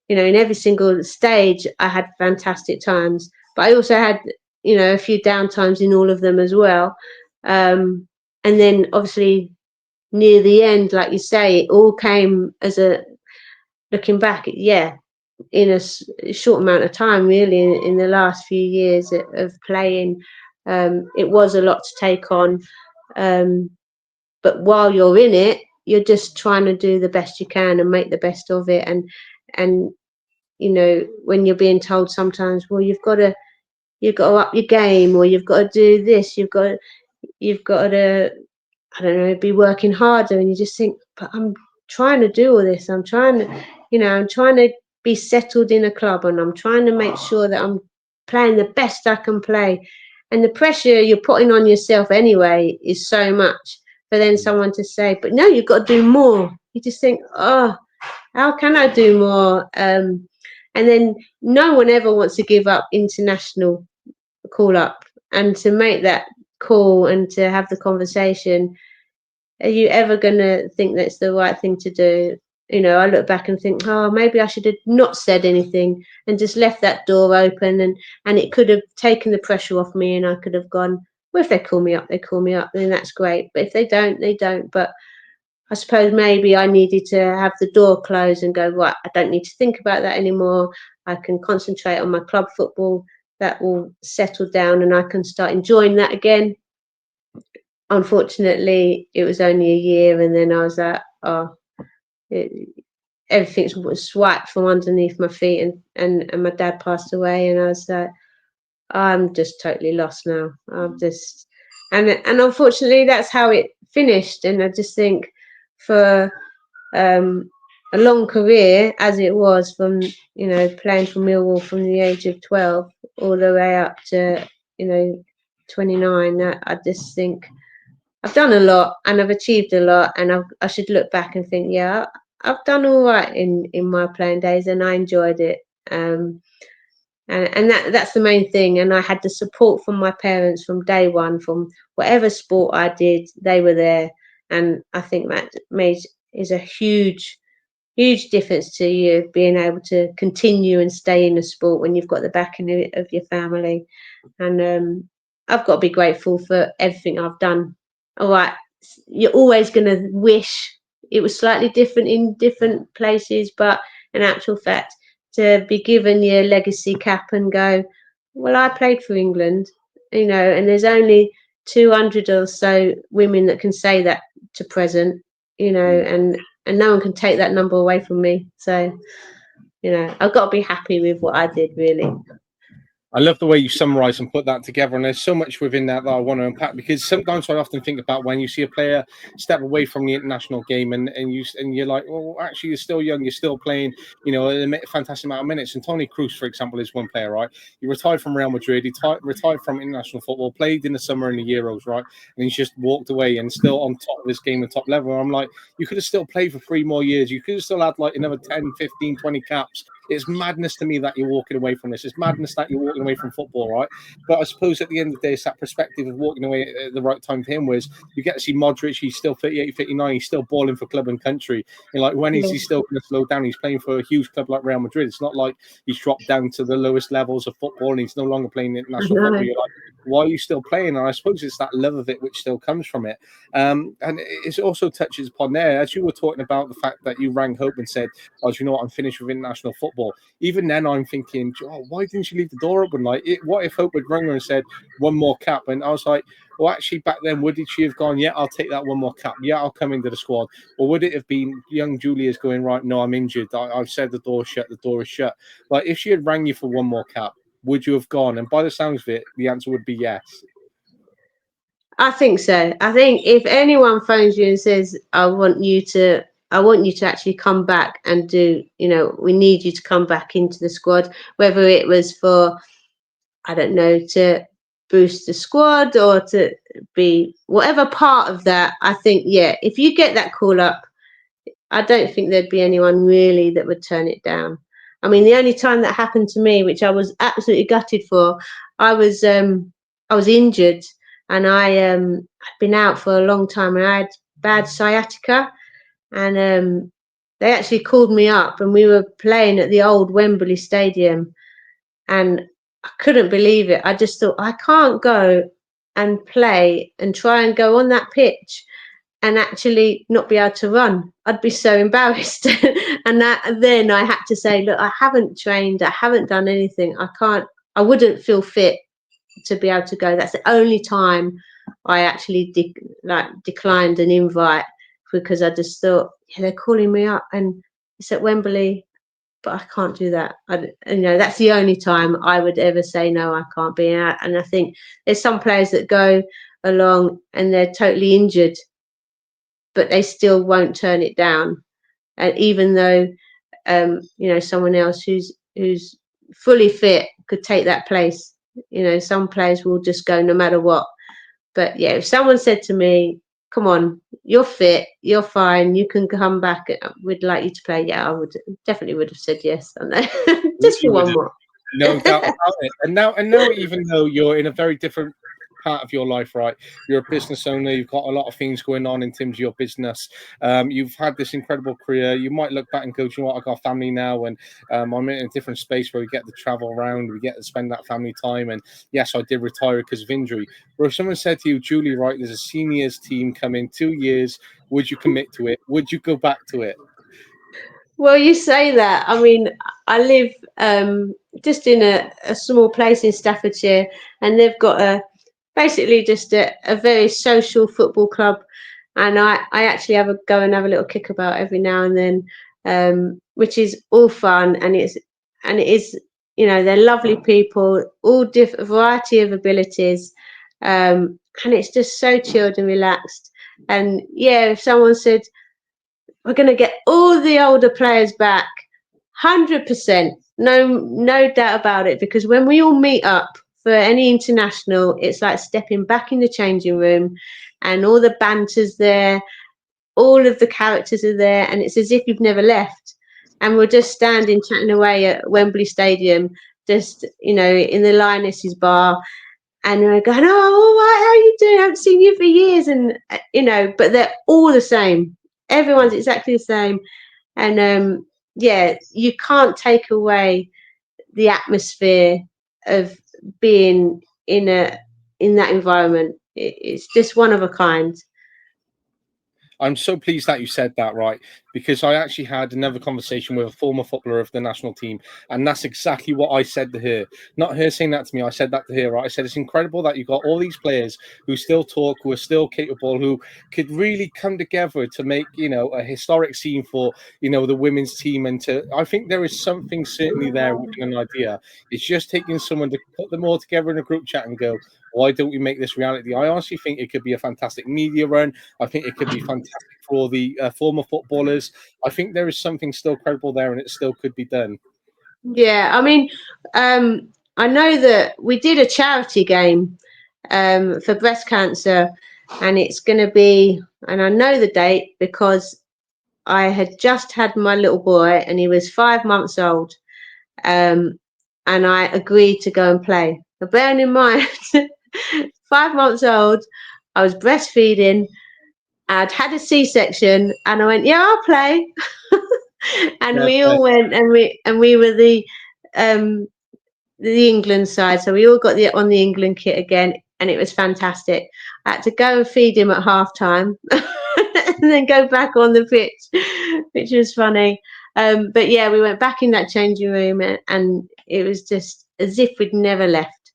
you know, in every single stage, I had fantastic times. But I also had, you know, a few down times in all of them as well. And then obviously near the end, like you say, it all came as a, looking back, yeah, in a short amount of time, really, in the last few years of playing. It was a lot to take on. But while you're in it, you're just trying to do the best you can and make the best of it. And you know, when you're being told sometimes, well, you've got to up your game, or you've got to do this, you've got to, I don't know, be working harder, and you just think, but I'm trying to do all this. I'm trying to, you know, I'm trying to be settled in a club, and I'm trying to make sure that I'm playing the best I can play. And the pressure you're putting on yourself anyway is so much. For then someone to say, but no, you've got to do more. You just think, oh, how can I do more? And then no one ever wants to give up international call up, and to make that call and to have the conversation. Are you ever going to think that's the right thing to do? You know, I look back and think, oh, maybe I should have not said anything and just left that door open, and it could have taken the pressure off me, and I could have gone, well, if they call me up, they call me up, then that's great. But if they don't, they don't. But I suppose maybe I needed to have the door closed and go, right, I don't need to think about that anymore. I can concentrate on my club football. That will settle down and I can start enjoying that again. Unfortunately, it was only a year, and then I was like, oh, everything was swiped from underneath my feet, and my dad passed away, and I was like, I'm just totally lost now. I'm just, and unfortunately, that's how it finished. And I just think, for a long career as it was, from, you know, playing for Millwall from the age of 12 all the way up to, you know, 29, I just think I've done a lot and I've achieved a lot, and I should look back and think, yeah, I've done all right in my playing days, and I enjoyed it. And that's the main thing. And I had the support from my parents from day one. From whatever sport I did, they were there, and I think that is a huge difference to you being able to continue and stay in a sport when you've got the backing of your family. And I've got to be grateful for everything I've done. All right, you're always going to wish it was slightly different in different places, but in actual fact, to be given your legacy cap and go, well, I played for England, you know, and there's only 200 or so women that can say that to present, you know, and no one can take that number away from me. So, you know, I've got to be happy with what I did, really. I love the way you summarize and put that together. And there's so much within that I want to unpack, because sometimes I often think about when you see a player step away from the international game and you're like, well, actually, you're still young, you're still playing, a fantastic amount of minutes. And Toni Kroos, for example, is one player, right? He retired from Real Madrid, retired from international football, played in the summer in the Euros, right? And he's just walked away and still on top of this game and top level. And I'm like, you could have still played for 3 more years. You could have still had like another 10, 15, 20 caps. It's madness to me that you're walking away from this. It's madness that you're walking away from football, right? But I suppose at the end of the day, it's that perspective of walking away at the right time for him, whereas you get to see Modric, he's still 38, 39, he's still balling for club and country. And like, when is he still going to slow down? He's playing for a huge club like Real Madrid. It's not like he's dropped down to the lowest levels of football and he's no longer playing international football. You're like, why are you still playing? And I suppose it's that love of it which still comes from it. And it also touches upon there, as you were talking about the fact that you rang Hope and said, oh, do you know what, I'm finished with international football. Even then, I'm thinking, oh, why didn't you leave the door open? Like, what if Hope had rung her and said, one more cap? And I was like, well, actually, back then, would she have gone, yeah, I'll take that one more cap. Yeah, I'll come into the squad. Or would it have been young Julia's going, right, no, I'm injured. I've said the door is shut. Like, if she had rang you for one more cap, would you have gone? And by the sounds of it, the answer would be yes. I think so. I think if anyone phones you and says, I want you to actually come back and do, we need you to come back into the squad, whether it was for, I don't know, to boost the squad or to be whatever part of that, I think, yeah, if you get that call up, I don't think there'd be anyone really that would turn it down. I mean, the only time that happened to me, which I was absolutely gutted for, I was injured and I'd been out for a long time and I had bad sciatica, and they actually called me up and we were playing at the old Wembley Stadium, and I couldn't believe it. I just thought, I can't go and play and try and go on that pitch and actually not be able to run. I'd be so embarrassed. And then I had to say, look, I haven't trained, I haven't done anything. I wouldn't feel fit to be able to go. That's the only time I actually declined an invite, because I just thought, yeah, they're calling me up and it's at Wembley, but I can't do that. That's the only time I would ever say, no, I can't be out. And I think there's some players that go along and they're totally injured, but they still won't turn it down. And even though, someone else who's fully fit could take that place, some players will just go no matter what. But yeah, if someone said to me, come on, you're fit, you're fine, you can come back, we'd like you to play, yeah, I definitely would have said yes. Just for one more. No doubt about it. And now, even though you're in a very different part of your life, right? You're a business owner. You've got a lot of things going on in terms of your business. You've had this incredible career. You might look back and go, do you know what? I've got a family now, and I'm in a different space where we get to travel around. We get to spend that family time. And yes, I did retire because of injury. But if someone said to you, Julie, right, there's a seniors team coming 2 years, would you commit to it? Would you go back to it? Well, you say that. I mean, I live just in a small place in Staffordshire, and they've got basically just a very social football club, and I actually go and have a little kickabout every now and then, which is all fun, and it is, they're lovely people, all different variety of abilities, and it's just so chilled and relaxed. And yeah, if someone said, we're going to get all the older players back, 100%, no doubt about it, because when we all meet up for any international, it's like stepping back in the changing room and all the banter's there, all of the characters are there, and it's as if you've never left. And we're just standing chatting away at Wembley Stadium, just, in the Lionesses bar, and we're going, oh, how are you doing? I haven't seen you for years. And, but they're all the same. Everyone's exactly the same. And yeah, you can't take away the atmosphere of being in that environment. It's just one of a kind. I'm so pleased that you said that, right? Because I actually had another conversation with a former footballer of the national team, and that's exactly what I said to her. Not her saying that to me, I said that to her, right? I said, it's incredible that you've got all these players who still talk, who are still capable, who could really come together to make, a historic scene for, the women's team. And I think there is something certainly there with an idea. It's just taking someone to put them all together in a group chat and go, why don't we make this reality? I honestly think it could be a fantastic media run. I think it could be fantastic for all the former footballers. I think there is something still credible there, and it still could be done. Yeah, I mean, I know that we did a charity game for breast cancer, and it's going to be, and I know the date because I had just had my little boy, and he was 5 months old, and I agreed to go and play. But bearing in mind, 5 months old, I was breastfeeding. I'd had a C-section, and I went, "Yeah, I'll play." And Yeah, we all went, and we were um, the England side, so we all got on the England kit again, and it was fantastic. I had to go and feed him at half time, and then go back on the pitch, which was funny. But yeah, we went back in that changing room, and it was just as if we'd never left.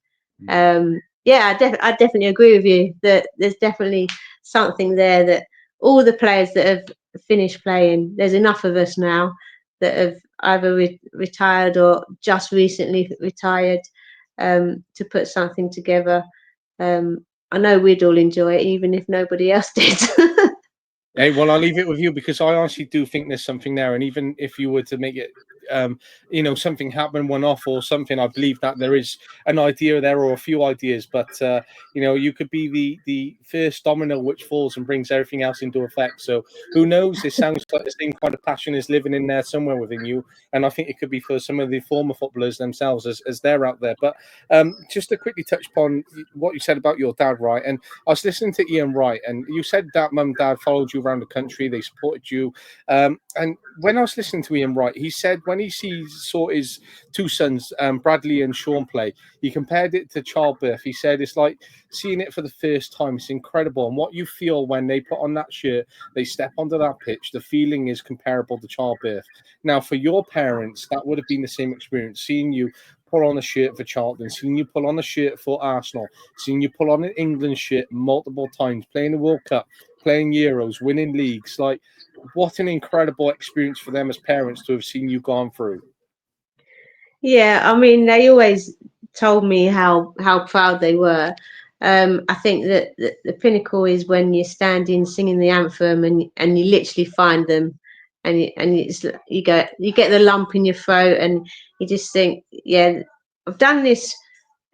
Yeah, I definitely agree with you that there's definitely something there that all the players that have finished playing, there's enough of us now that have either retired or just recently retired, to put something together. I know we'd all enjoy it, even if nobody else did. Hey, well, I'll leave it with you because I honestly do think there's something there. And even if you were to make it, something happen one off or something, I believe that there is an idea there or a few ideas. But you could be the first domino which falls and brings everything else into effect. So who knows? It sounds like the same kind of passion is living in there somewhere within you. And I think it could be for some of the former footballers themselves as they're out there. But just to quickly touch upon what you said about your dad, right? And I was listening to Ian Wright, and you said that mum and dad followed you around the country, they supported you. And when I was listening to Ian Wright, he said when he saw his two sons, Bradley and Sean, play, he compared it to childbirth. He said it's like seeing it for the first time. It's incredible. And what you feel when they put on that shirt, they step onto that pitch, the feeling is comparable to childbirth. Now, for your parents, that would have been the same experience, seeing you pull on a shirt for Charlton, seeing you pull on a shirt for Arsenal, seeing you pull on an England shirt multiple times, playing the World Cup, playing Euros, winning leagues. Like, what an incredible experience for them as parents to have seen you gone through. Yeah, I mean, they always told me how proud they were. I think that the pinnacle is when you're standing singing the anthem, and you literally find them, and you get the lump in your throat, and you just think, yeah, I've done this.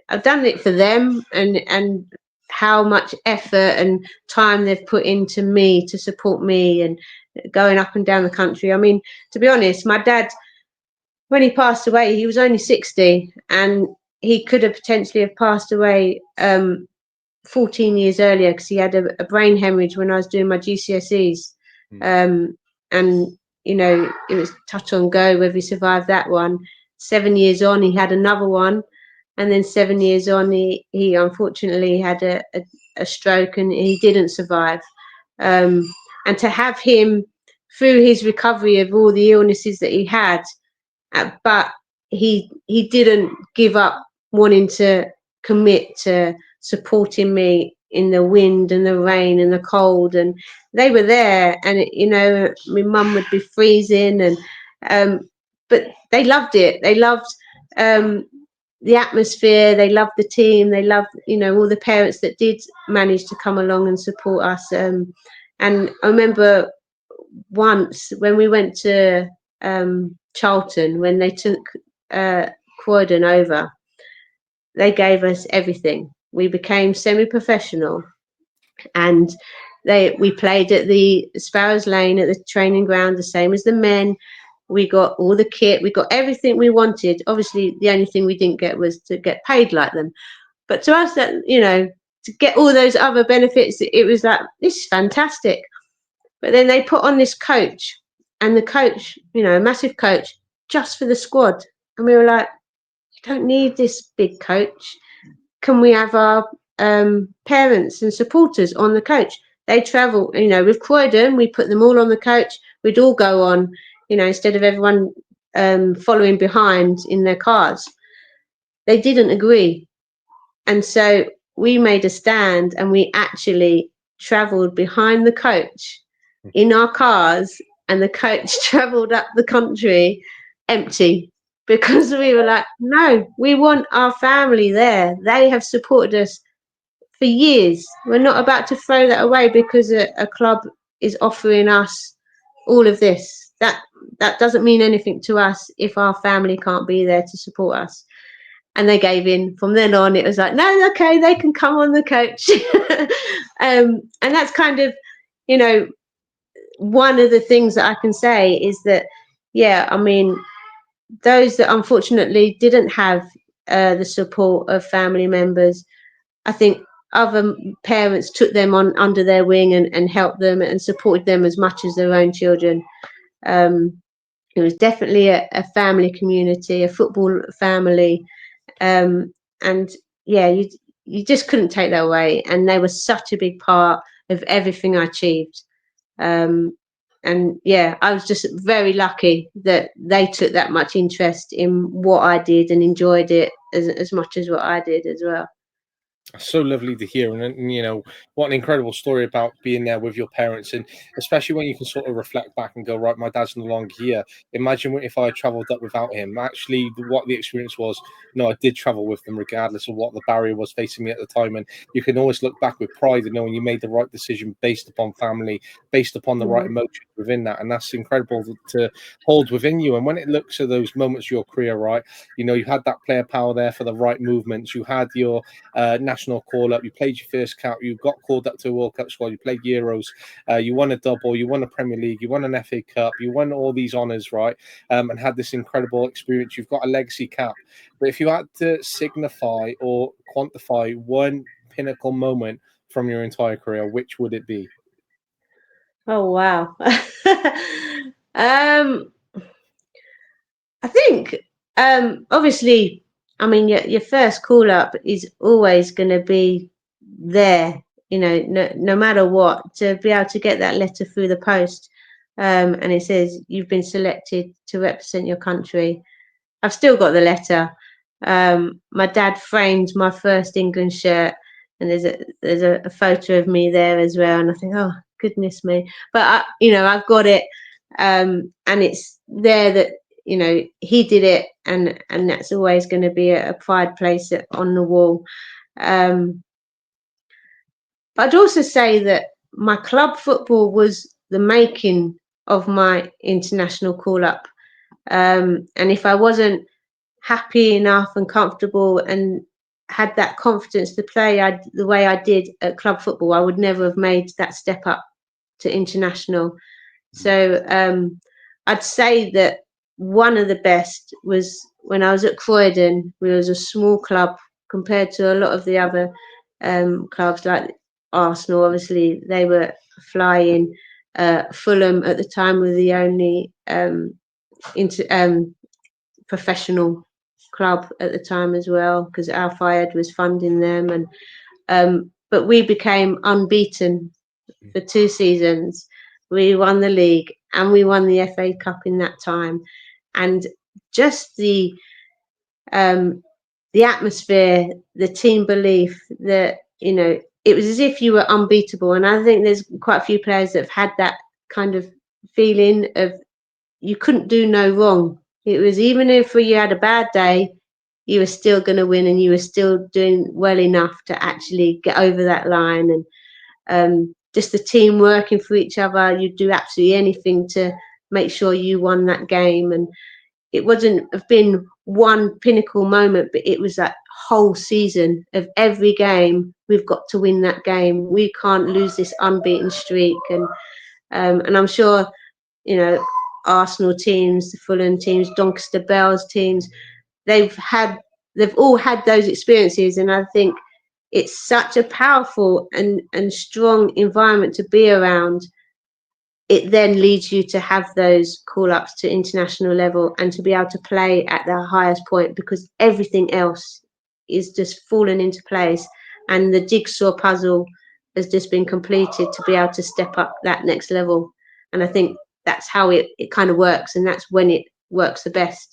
I've done it for them, and how much effort and time they've put into me to support me and going up and down the country. I mean, to be honest, my dad, when he passed away, he was only 60, and he could have potentially have passed away 14 years earlier because he had a brain hemorrhage when I was doing my GCSEs. And, it was touch on go whether he survived that one. 7 years on, he had another one. And then 7 years on, he unfortunately had a stroke, and he didn't survive. And to have him through his recovery of all the illnesses that he had, but he didn't give up wanting to commit to supporting me in the wind and the rain and the cold, and they were there. And my mum would be freezing, and but they loved it. They loved the atmosphere, they loved the team, they loved all the parents that did manage to come along and support us. And I remember once when we went to Charlton, when they took Croydon over, they gave us everything. We became semi-professional, and we played at the Sparrows Lane at the training ground, the same as the men. We got all the kit, we got everything we wanted. Obviously, the only thing we didn't get was to get paid like them. But to us, that to get all those other benefits, it was like, this is fantastic. But then they put on this coach, and the coach, a massive coach, just for the squad. And we were like, you don't need this big coach. Can we have our parents and supporters on the coach? they travel, you know, with Croydon, we put them all on the coach. We'd all go on, you know, instead of everyone following behind in their cars. They didn't agree. And so we made a stand and we actually travelled behind the coach in our cars, and the coach travelled up the country empty, because we were like, no, we want our family there. They have supported us for years. We're not about to throw that away because a club is offering us all of this. That doesn't mean anything to us if our family can't be there to support us. And they gave in. From then on, it was like, no, okay, they can come on the coach. And that's kind of, you know, one of the things that I can say is that, yeah, I mean, those that unfortunately didn't have the support of family members, I think other parents took them on under their wing and helped them and supported them as much as their own children. It was definitely a family community, a football family. And yeah, you just couldn't take that away. And they were such a big part of everything I achieved. And yeah, I was just very lucky that they took that much interest in what I did and enjoyed it as much as what I did as well. So lovely to hear, and you know, what an incredible story about being there with your parents, and especially when you can sort of reflect back and go, right, my dad's no longer here. Imagine if I travelled up without him. Actually, what the experience was, no, I did travel with them regardless of what the barrier was facing me at the time, and you can always look back with pride and knowing you made the right decision based upon family, based upon the right emotions within that, and that's incredible to hold within you. And when it looks at those moments of your career, right, you know, you had that player power there for the right movements, you had your national call up, you played your first cap, you got called up to a World Cup squad, you played Euros, you won a double, you won a Premier League, you won an FA Cup, you won all these honours, right? And had this incredible experience. You've got a legacy cap. But if you had to signify or quantify one pinnacle moment from your entire career, which would it be? Oh wow. I think obviously, I mean, your first call up is always going to be there, you know, no matter what, to be able to get that letter through the post, and it says you've been selected to represent your country. I've still got the letter. My dad framed my first England shirt, and there's a photo of me there as well. And I think, oh goodness me! But you know, I've got it, and it's there that, you know, he did it, and that's always going to be a pride place on the wall. I'd also say that my club football was the making of my international call up. And if I wasn't happy enough and comfortable and had that confidence to play the way I did at club football, I would never have made that step up to international. So I'd say that one of the best was when I was at Croydon. We was a small club compared to a lot of the other clubs like Arsenal. Obviously, they were flying. Fulham at the time were the only professional club at the time as well, because Al Fayed was funding them, and but we became unbeaten for 2 seasons. We won the league and we won the FA Cup in that time, and just the atmosphere, the team belief, that, you know, it was as if you were unbeatable. And I think there's quite a few players that have had that kind of feeling of you couldn't do no wrong. It was, even if you had a bad day, you were still going to win, and you were still doing well enough to actually get over that line. And just the team working for each other, you'd do absolutely anything to make sure you won that game. And it wouldn't have been one pinnacle moment, but it was that whole season of every game, we've got to win that game. We can't lose this unbeaten streak. And I'm sure, you know, Arsenal teams, the Fulham teams, Doncaster Bell's teams, they've all had those experiences. And I think it's such a powerful and strong environment to be around. It then leads you to have those call-ups to international level and to be able to play at the highest point, because everything else is just falling into place. And the jigsaw puzzle has just been completed to be able to step up that next level. And I think that's how it kind of works, and that's when it works the best.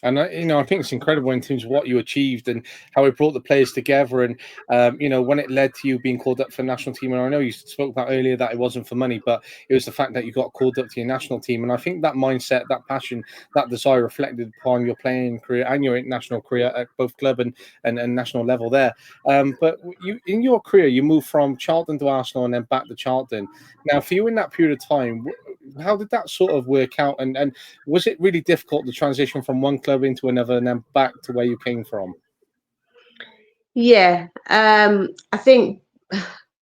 And I think it's incredible in terms of what you achieved and how it brought the players together. And when it led to you being called up for the national team. And I know you spoke about earlier that it wasn't for money, but it was the fact that you got called up to your national team. And I think that mindset, that passion, that desire reflected upon your playing career and your international career at both club and national level there. But you, in your career, you moved from Charlton to Arsenal and then back to Charlton. Now, for you in that period of time, how did that sort of work out? And was it really difficult to transition from one club into another and then back to where you came from? Yeah, I think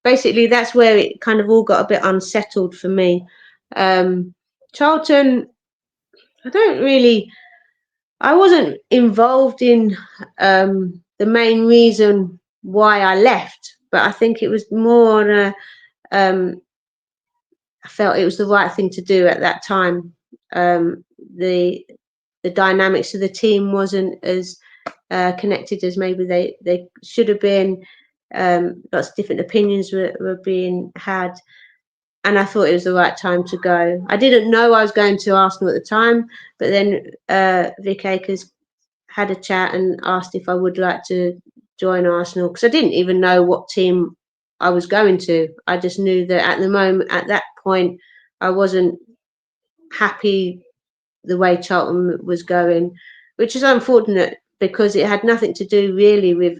basically that's where it kind of all got a bit unsettled for me. Charlton, I wasn't involved in the main reason why I left, but I think it was more on I felt it was the right thing to do at that time. The dynamics of the team wasn't as connected as maybe they should have been. Lots of different opinions were being had, and I thought it was the right time to go. I didn't know I was going to Arsenal at the time, but then Vic Akers had a chat and asked if I would like to join Arsenal, because I didn't even know what team I was going to. I just knew that at that point, I wasn't happy the way Charlton was going, which is unfortunate because it had nothing to do really with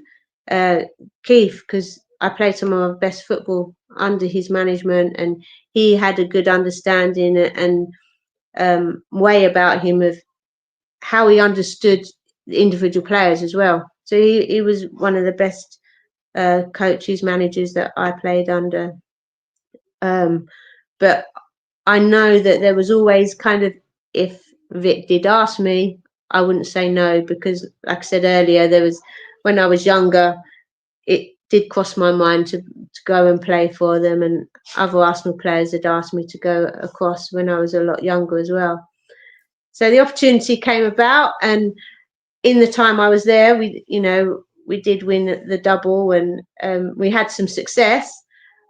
Keith, because I played some of my best football under his management, and he had a good understanding and way about him of how he understood the individual players as well. So he was one of the best coaches, managers that I played under. But I know that there was always kind of, if Vic did ask me, I wouldn't say no, because like I said earlier, when I was younger, it did cross my mind to go and play for them, and other Arsenal players had asked me to go across when I was a lot younger as well. So the opportunity came about, and in the time I was there, we did win the double, and we had some success.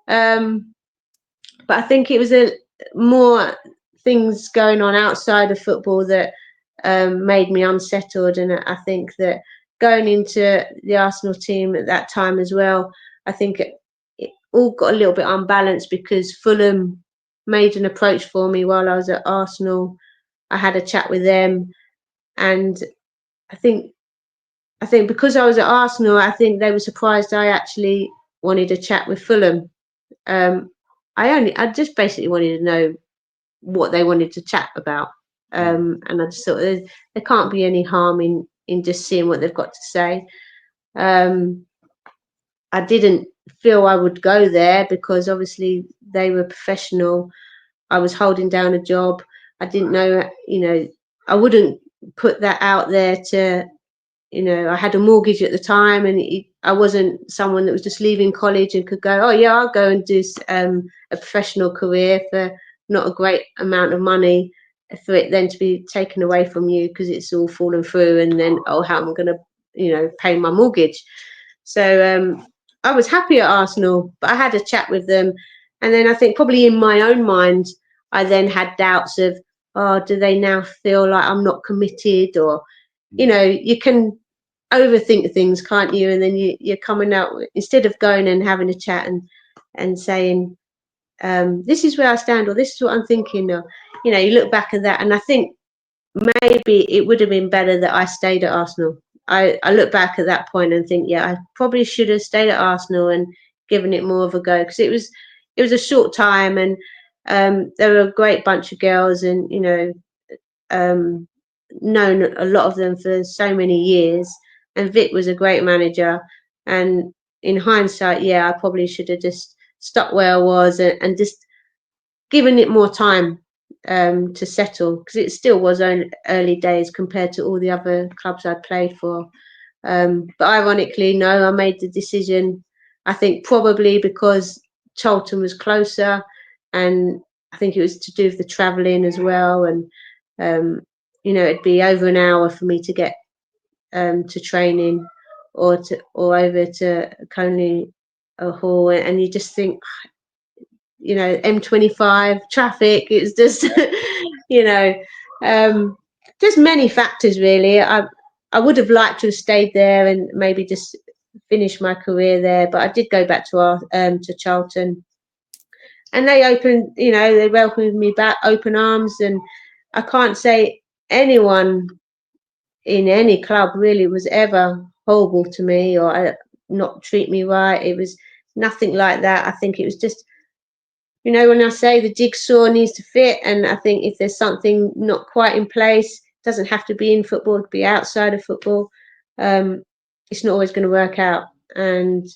But I think it was more things going on outside of football that made me unsettled, and I think that going into the Arsenal team at that time as well, I think it all got a little bit unbalanced because Fulham made an approach for me while I was at Arsenal. I had a chat with them, and I think because I was at Arsenal, I think they were surprised I actually wanted a chat with Fulham. I just basically wanted to know what they wanted to chat about, and I just thought there can't be any harm in just seeing what they've got to say. I didn't feel I would go there because obviously they were professional. I was holding down a job. I didn't know, I wouldn't put that out there to, I had a mortgage at the time, and I wasn't someone that was just leaving college and could go, oh yeah, I'll go and do a professional career for not a great amount of money, for it then to be taken away from you because it's all fallen through, and then, oh, how am I going to, pay my mortgage? So I was happy at Arsenal, but I had a chat with them, and then I think probably in my own mind, I then had doubts of, oh, do they now feel like I'm not committed? Or, you can overthink things, can't you? And then you're coming out, instead of going and having a chat and saying, this is where I stand, or this is what I'm thinking, or, you look back at that, and I think maybe it would have been better that I stayed at Arsenal. I look back at that point and think, yeah, I probably should have stayed at Arsenal and given it more of a go, because it was a short time, and there were a great bunch of girls, and known a lot of them for so many years, and Vic was a great manager. And in hindsight, yeah, I probably should have just stuck where I was and just given it more time to settle, because it still was early days compared to all the other clubs I'd played for. But ironically, no, I made the decision, I think probably because Charlton was closer, and I think it was to do with the travelling as well. And, it'd be over an hour for me to get to training or over to Coney a hall, and you just think, M25 traffic. It's just, you know, just many factors really. I would have liked to have stayed there and maybe just finished my career there, but I did go back to Charlton, and they welcomed me back open arms, and I can't say anyone in any club really was ever horrible to me or not treat me right. It was nothing like that. I think it was just, when I say the jigsaw needs to fit, and I think if there's something not quite in place, it doesn't have to be in football, it could be outside of football. It's not always going to work out. And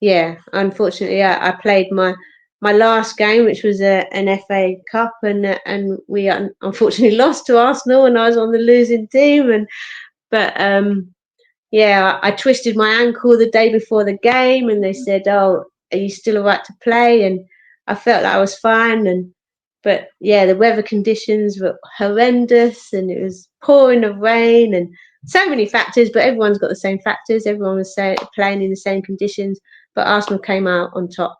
yeah, unfortunately, I played my last game, which was an FA Cup, and we unfortunately lost to Arsenal, and I was on the losing team. But yeah, I twisted my ankle the day before the game, and they said, "Oh, are you still all right to play?" And I felt like I was fine, but yeah, the weather conditions were horrendous, and it was pouring of rain, and so many factors. But everyone's got the same factors. Everyone was playing in the same conditions, but Arsenal came out on top.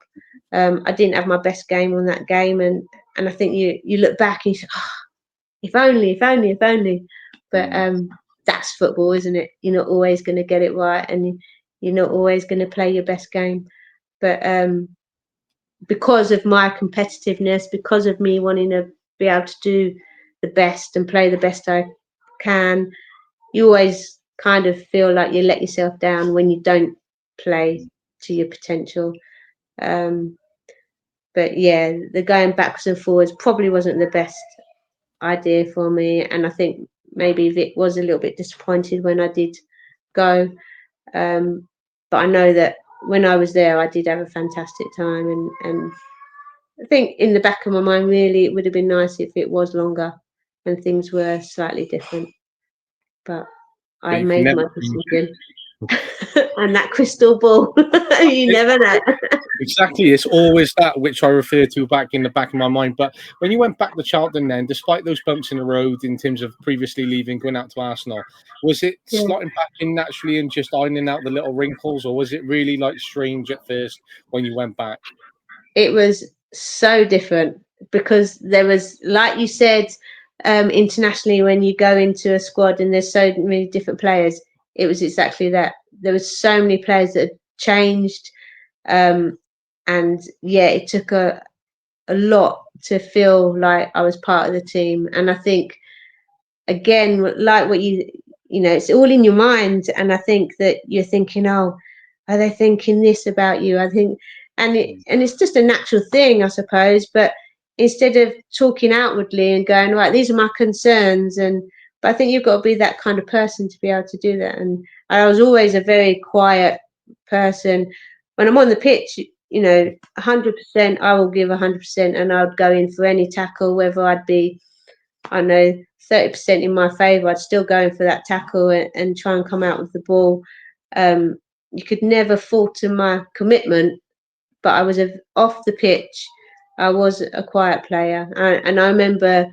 I didn't have my best game on that game, and I think you look back and you say, "Oh, if only, if only, if only." But that's football, isn't it? You're not always going to get it right, and you're not always going to play your best game. But because of my competitiveness, because of me wanting to be able to do the best and play the best I can, you always kind of feel like you let yourself down when you don't play to your potential. But yeah, the going backwards and forwards probably wasn't the best idea for me, and I think maybe Vic was a little bit disappointed when I did go. But I know that when I was there, I did have a fantastic time, and I think in the back of my mind, really, it would have been nice if it was longer and things were slightly different. But But I you can made never my decision. And that crystal ball, you never know. exactly. It's always that which I refer to back in the back of my mind. But when you went back to Charlton, then, despite those bumps in the road in terms of previously leaving, going out to Arsenal, was it Yeah. slotting back in naturally and just ironing out the little wrinkles, or was it really like strange at first when you went back? It was so different because there was, like you said, internationally, when you go into a squad and there's so many different players, it was exactly that. There was so many players that had changed, and yeah, it took a lot to feel like I was part of the team. And I think, again, like what it's all in your mind, and I think that you're thinking, oh, are they thinking this about you? I think, and it's just a natural thing, I suppose. But instead of talking outwardly and going, right, these are my concerns, but I think you've got to be that kind of person to be able to do that. And I was always a very quiet person. When I'm on the pitch, 100%, I will give 100%, and I would go in for any tackle, whether I'd be, I don't know, 30% in my favour, I'd still go in for that tackle and try and come out with the ball. You could never falter my commitment, but I was off the pitch. I was a quiet player, and I remember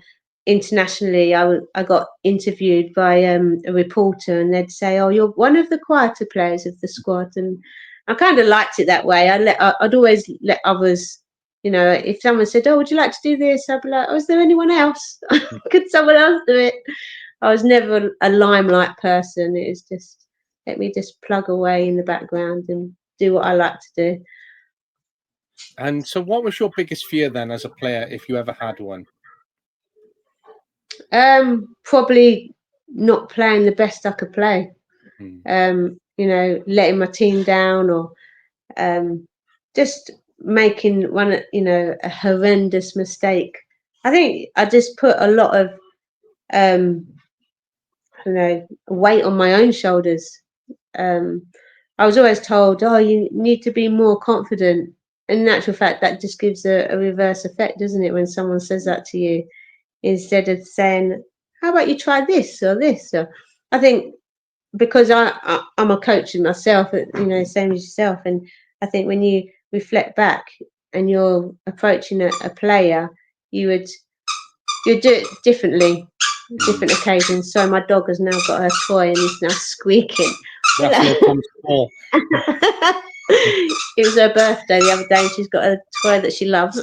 internationally, I got interviewed by a reporter, and they'd say, "Oh, you're one of the quieter players of the squad," and I kind of liked it that way. I'd always let others. If someone said, "Oh, would you like to do this?" I'd be like, "Oh, is there anyone else? Could someone else do it?" I was never a limelight person. It was just, let me just plug away in the background and do what I like to do. And so, what was your biggest fear then as a player, if you ever had one? Probably not playing the best I could play. Letting my team down, or just making a horrendous mistake. I think I just put a lot of weight on my own shoulders. I was always told, "Oh, you need to be more confident." In actual fact, that just gives a reverse effect, doesn't it? When someone says that to you, instead of saying, "How about you try this or this?" Or, I think, because I'm a coach myself, same as yourself, and I think when you reflect back and you're approaching a player, you'd do it differently, different occasions. So my dog has now got her toy and is now squeaking. That's no problem at all. It was her birthday the other day, and she's got a toy that she loves.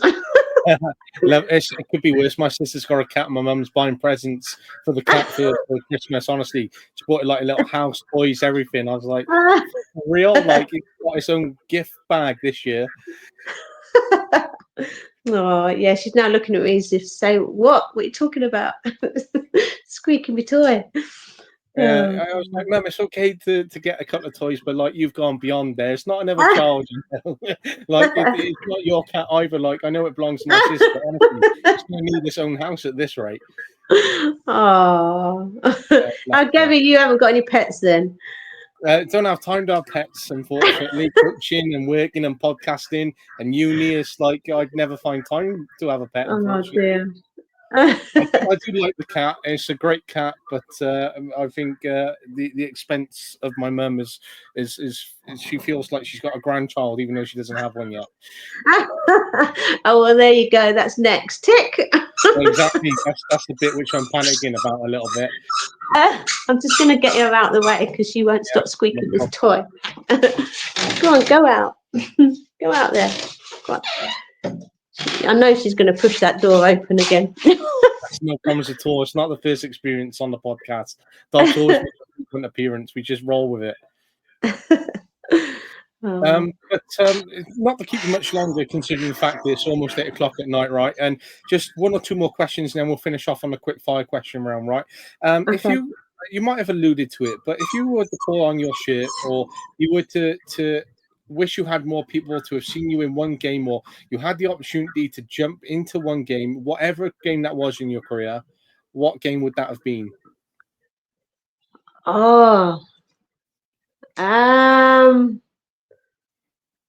It could be worse. My sister's got a cat. My mum's buying presents for the cat for Christmas. Honestly, she bought it like a little house, toys, everything. I was like, for real? Like, it's got its own gift bag this year. Oh, yeah, she's now looking at me as if to say, what are you talking about? Squeaking my toy. Yeah, I was like, Mum, it's okay to get a couple of toys, but like you've gone beyond there. It's not another child, you know. Like it's not your cat either. Like I know it belongs to my sister, but honestly, it's gonna need its own house at this rate. Oh, Gabby, you haven't got any pets then? Don't have time to have pets, unfortunately. Coaching and working and podcasting and uni is like I'd never find time to have a pet, unfortunately. Dear. I do like the cat. It's a great cat, but I think the expense of my mum is she feels like she's got a grandchild, even though she doesn't have one yet. Oh well, there you go. That's next. Tick. Exactly. That's the bit which I'm panicking about a little bit. I'm just going to get her out of the way because she won't stop squeaking this toy. Go on, go out. Go out there. Go on. I know she's going to push that door open again. That's no promise at all. It's not the first experience on the podcast. Dogs always make a frequent appearance. We just roll with it. But not to keep you much longer, considering the fact that it's almost 8 o'clock at night, right? And just one or two more questions, and then we'll finish off on a quick fire question round, right? Okay. If you might have alluded to it, but if you were to pull on your shirt, or you were to wish you had more people to have seen you in one game, or you had the opportunity to jump into one game, whatever game that was in your career, what game would that have been? Oh,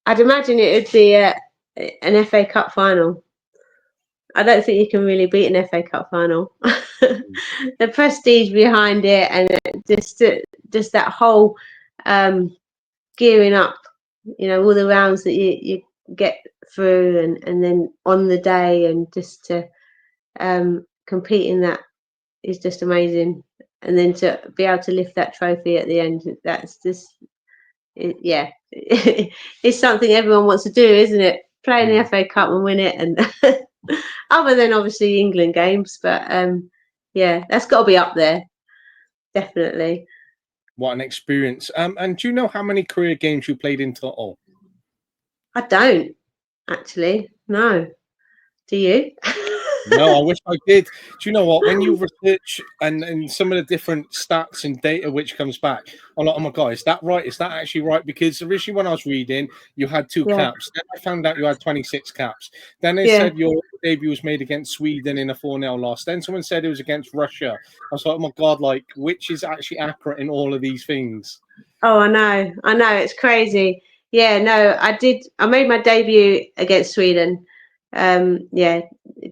I'd imagine it would be an FA Cup final. I don't think you can really beat an FA Cup final. The prestige behind it, and just that whole gearing up, you know, all the rounds that you get through, and then on the day, and just to compete in that is just amazing. And then to be able to lift that trophy at the end, that's just, yeah, it's something everyone wants to do, isn't it? Play in the FA Cup and win it, and other than obviously England games, but yeah, that's got to be up there, definitely. What an experience! And do you know how many career games you played in total? I don't actually. No. Do you? No, I wish I did. Do you know what? When you research and some of the different stats and data which comes back, I'm like, oh my God, is that right? Is that actually right? Because originally when I was reading, you had 2 caps. Then I found out you had 26 caps. Then they said your debut was made against Sweden in a 4-0 loss. Then someone said it was against Russia. I was like, oh my God, like, which is actually accurate in all of these things? Oh, I know. It's crazy. Yeah, no, I made my debut against Sweden. Yeah,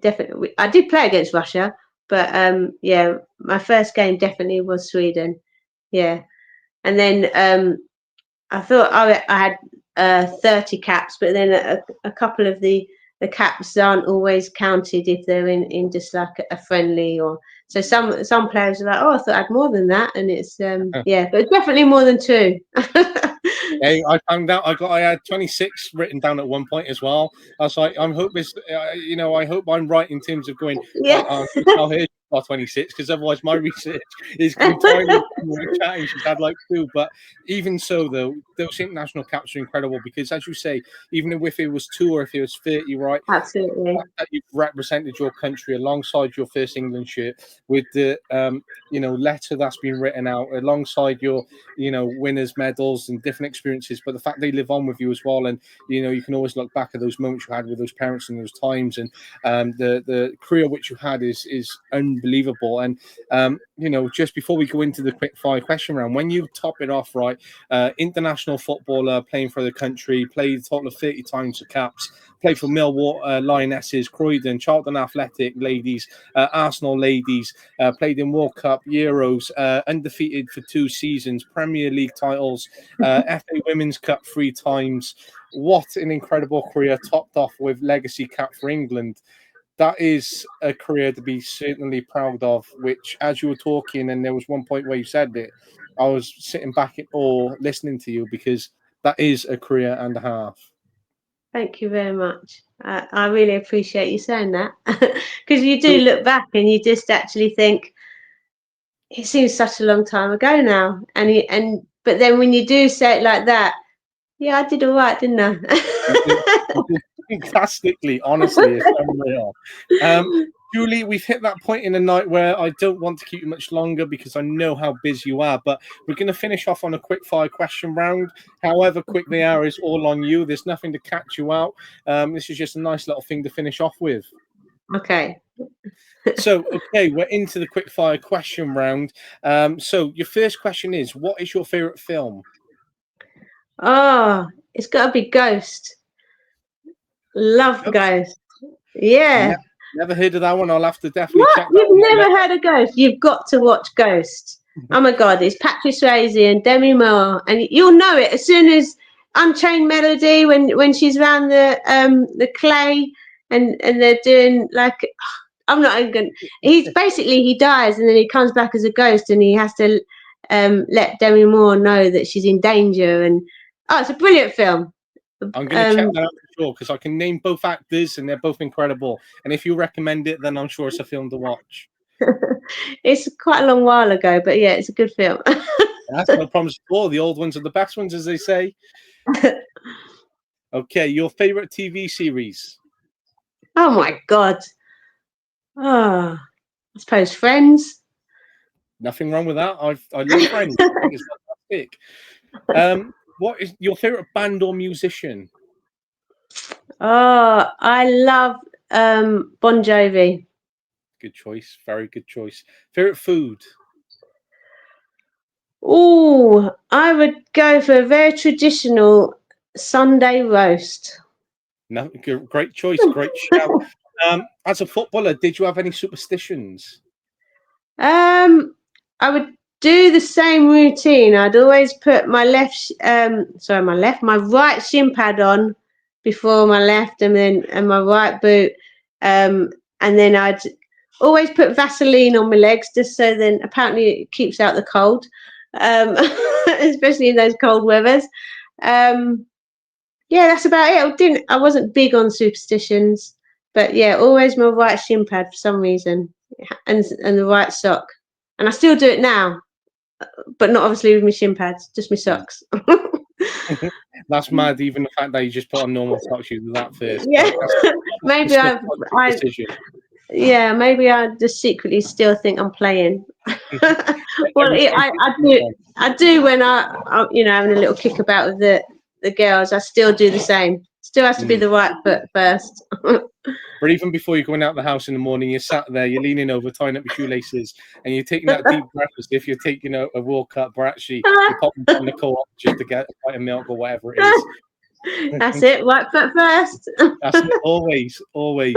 definitely. I did play against Russia, but yeah, my first game definitely was Sweden. Yeah, and then I thought I had 30 caps, but then a couple of the caps aren't always counted if they're in just like a friendly, or so some players are like, oh, I thought I had more than that, and it's yeah, but definitely more than 2. Hey, I found out I had 26 written down at one point as well. I was like, I hope this, I hope I'm right in terms of going. Yeah. I'll hear 26 because otherwise my research is entirely chatting. She's had like 2, but even so, though, those international caps are incredible because, as you say, even if it was 2 or if it was 30, right? Absolutely. That you've represented your country alongside your first England shirt with the letter that's been written out alongside your winners medals and different experiences, but the fact they live on with you as well, and you can always look back at those moments you had with those parents and those times, and the career which you had is unbelievable. And just before we go into the quick fire question round, when you top it off, right, international footballer playing for the country, played a total of 30 times the caps, played for Millwall Lionesses, Croydon, Charlton Athletic ladies, Arsenal ladies, played in World Cup, Euros, undefeated for 2 seasons, Premier League titles, FA Women's Cup 3 times. What an incredible career, topped off with legacy cap for England. That is a career to be certainly proud of, which, as you were talking, and there was one point where you said it, I was sitting back in awe listening to you because That is a career and a half. Thank you very much. I really appreciate you saying that, because you do So, look back and you just actually think it seems such a long time ago now, but then when you do say it like that, yeah, I did all right, didn't you I? did fantastically, honestly, it's unreal. Julie, we've hit that point in the night where I don't want to keep you much longer because I know how busy you are, but we're going to finish off on a quick fire question round. However quick they are is all on you. There's nothing to catch you out. This is just a nice little thing to finish off with. Okay. So, okay, we're into the quick fire question round. So your first question is, what is your favorite film? Oh, it's got to be Ghost. Love Ghost? Ghost. Yeah. Never heard of that one. I'll have to definitely What? check that You've one out. never heard of Ghost? You've got to watch Ghost. Oh my God, it's Patrick Swayze and Demi Moore, and you'll know it as soon as Unchained Melody when she's around the clay and they're doing like, I'm not even gonna. He dies and then he comes back as a ghost and he has to let Demi Moore know that she's in danger, and it's a brilliant film. I'm going to check that out for sure because I can name both actors and they're both incredible. And if you recommend it, then I'm sure it's a film to watch. It's quite a long while ago, but yeah, it's a good film. That's no problems at all. The old ones are the best ones, as they say. Okay, your favorite TV series? Oh my God. Oh, I suppose Friends. Nothing wrong with that. I love Friends. I think it's fantastic. What is your favorite band or musician? Oh, I love Bon Jovi. Good choice. Very good choice. Favorite food? Oh, I would go for a very traditional Sunday roast. No, great choice. Great shout. As a footballer, did you have any superstitions? I would do the same routine. I'd always put my right shin pad on before my left, and my right boot, and then I'd always put Vaseline on my legs, just so then apparently it keeps out the cold, especially in those cold weathers. Yeah, that's about it. I wasn't big on superstitions, but yeah, always my right shin pad for some reason, and the right sock. And I still do it now, but not obviously with my shin pads, just my socks. That's mad. Even the fact that you just put on normal socks, you do that first. Yeah, But that's maybe still quite a good I, decision. yeah, maybe I just secretly still think I'm playing. Well, Every time I do when having a little kick about with the girls. I still do the same. Still has to be the right foot first. But even before you're going out the house in the morning, you're sat there, you're leaning over, tying up your shoelaces, and you're taking that deep breath as if you're taking a World Cup, or actually you're popping on the co-op just to get a pint of milk or whatever it is. That's it. Right foot first. That's it, always, always.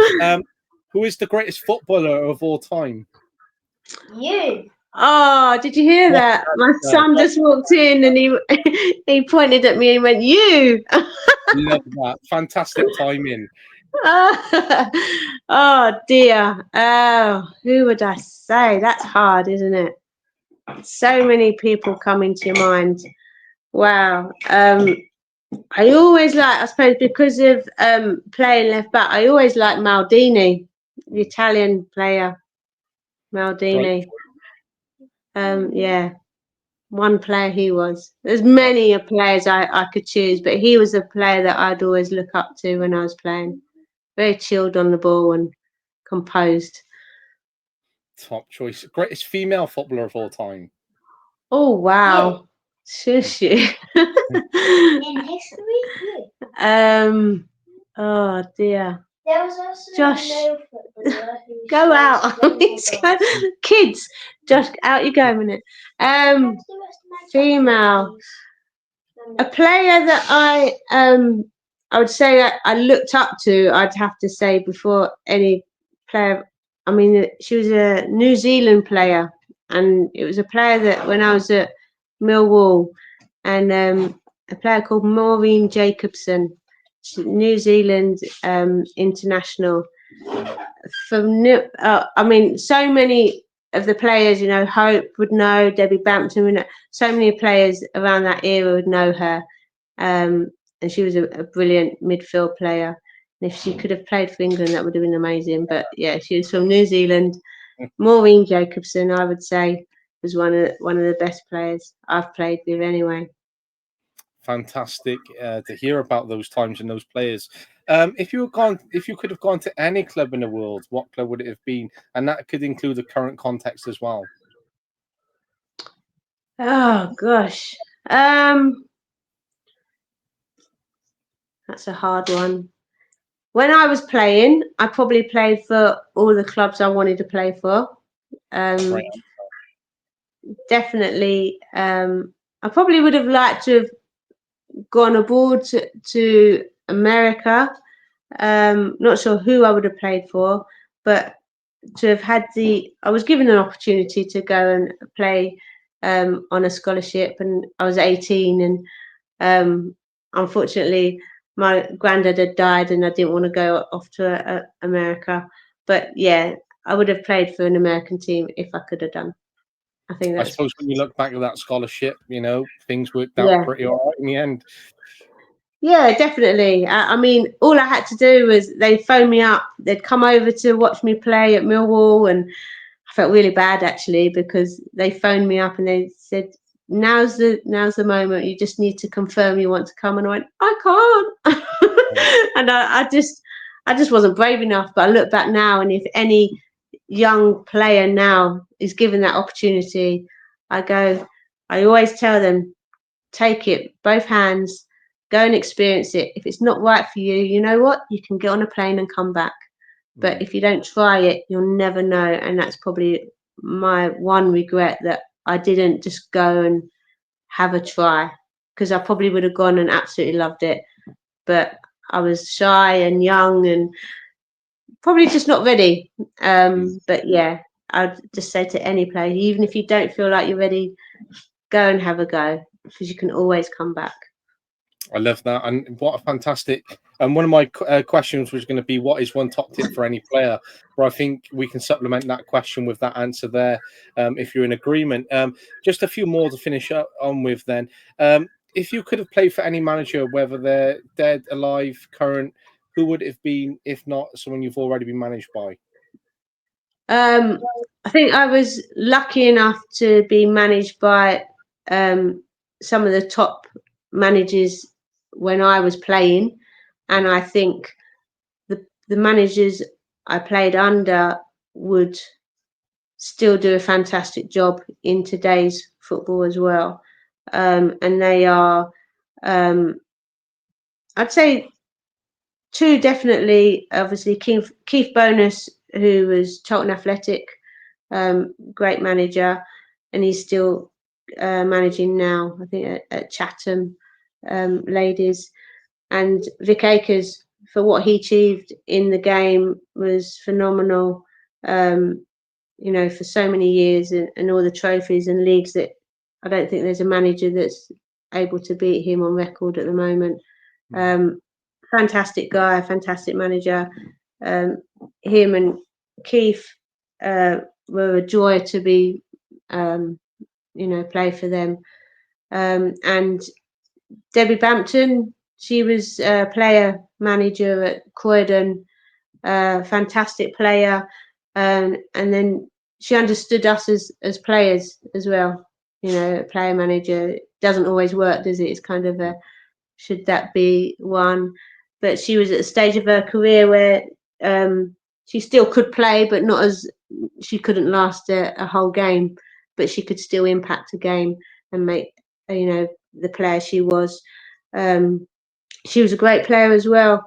Who is the greatest footballer of all time? You. Oh, did you hear What? that? My son just walked in and he pointed at me and went, "You." Love that. Fantastic timing. Oh dear. Oh, who would I say? That's hard, isn't it? So many people come into your mind. Wow. I always I suppose because of playing left back, I always like Maldini, the Italian player, Great. Maldini. Yeah, one player he was. There's many players I could choose, but he was a player that I'd always look up to when I was playing. Very chilled on the ball and composed. Top choice. Greatest female footballer of all time. Oh wow. Shush you. In history, Oh dear. there was also Josh, a male footballer who go scored out. many goals. Kids, Josh, out you go a minute. That's the rest of my Female. chocolate, A please. player that I would say that I looked up to, I'd have to say before any player. I mean, she was a New Zealand player, and it was a player that when I was at Millwall, and a player called Maureen Jacobson, New Zealand international. I mean, so many of the players, Hope would know, Debbie Bampton would know, so many players around that era would know her. and she was a brilliant midfield player. And if she could have played for England, that would have been amazing. But yeah, she was from New Zealand. Maureen Jacobson, I would say, was one of the best players I've played with anyway. Fantastic to hear about those times and those players. If you could have gone to any club in the world, what club would it have been? And that could include the current context as well. Oh gosh, that's a hard one. When I was playing, I probably played for all the clubs I wanted to play for. Right. Definitely, I probably would have liked to have gone abroad to America. Not sure who I would have played for, but to have had I was given an opportunity to go and play on a scholarship, and I was 18, and unfortunately my granddad had died, and I didn't want to go off to America. But yeah, I would have played for an American team if I could have done. I think I that's suppose when you look back at that scholarship, things worked out yeah. pretty all right in the end. Yeah, definitely. I mean, all I had to do was they phoned me up. They'd come over to watch me play at Millwall, and I felt really bad actually because they phoned me up and they said, "Now's the moment. You just need to confirm you want to come." And I went, "I can't," and I just wasn't brave enough. But I look back now, and if any young player now is given that opportunity, I always tell them, take it both hands, go and experience it. If it's not right for you, you know what, you can get on a plane and come back. But if you don't try it, you'll never know. And that's probably my one regret, that I didn't just go and have a try, because I probably would have gone and absolutely loved it. But I was shy and young and probably just not ready. But yeah, I'd just say to any player, even if you don't feel like you're ready, go and have a go, because you can always come back. I love that, and what a fantastic. And one of my questions was going to be, what is one top tip for any player? But I think we can supplement that question with that answer there, if you're in agreement. Just a few more to finish up on with then. If you could have played for any manager, whether they're dead, alive, current, who would it have been, if not someone you've already been managed by? I think I was lucky enough to be managed by some of the top managers when I was playing, and I think the managers I played under would still do a fantastic job in today's football as well. And they are, I'd say, two definitely. Obviously, Keith Bonus, who was Charlton Athletic, great manager, and he's still managing now, I think, at Chatham Ladies. And Vic Akers, for what he achieved in the game, was phenomenal. For so many years, and all the trophies and leagues, that I don't think there's a manager that's able to beat him on record at the moment. Fantastic guy, fantastic manager. Him and Keith were a joy to be, play for them. And Debbie Bampton, she was a player manager at Croydon, fantastic player. And then she understood us as players as well. Player manager doesn't always work, does it? It's kind of should that be one? But she was at a stage of her career where she still could play, but not as she couldn't last a whole game, but she could still impact a game and make the player she was. She was a great player as well.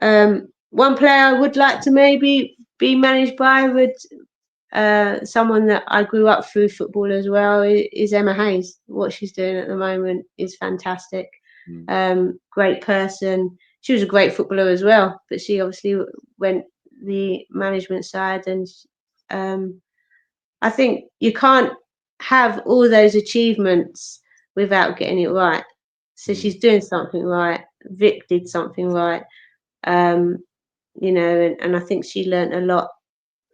One player I would like to maybe be managed by would someone that I grew up through football as well is Emma Hayes. What she's doing at the moment is fantastic. Great person. She was a great footballer as well, but she obviously went the management side, and I think you can't have all those achievements without getting it right. So she's doing something right. Vic did something right. And I think she learnt a lot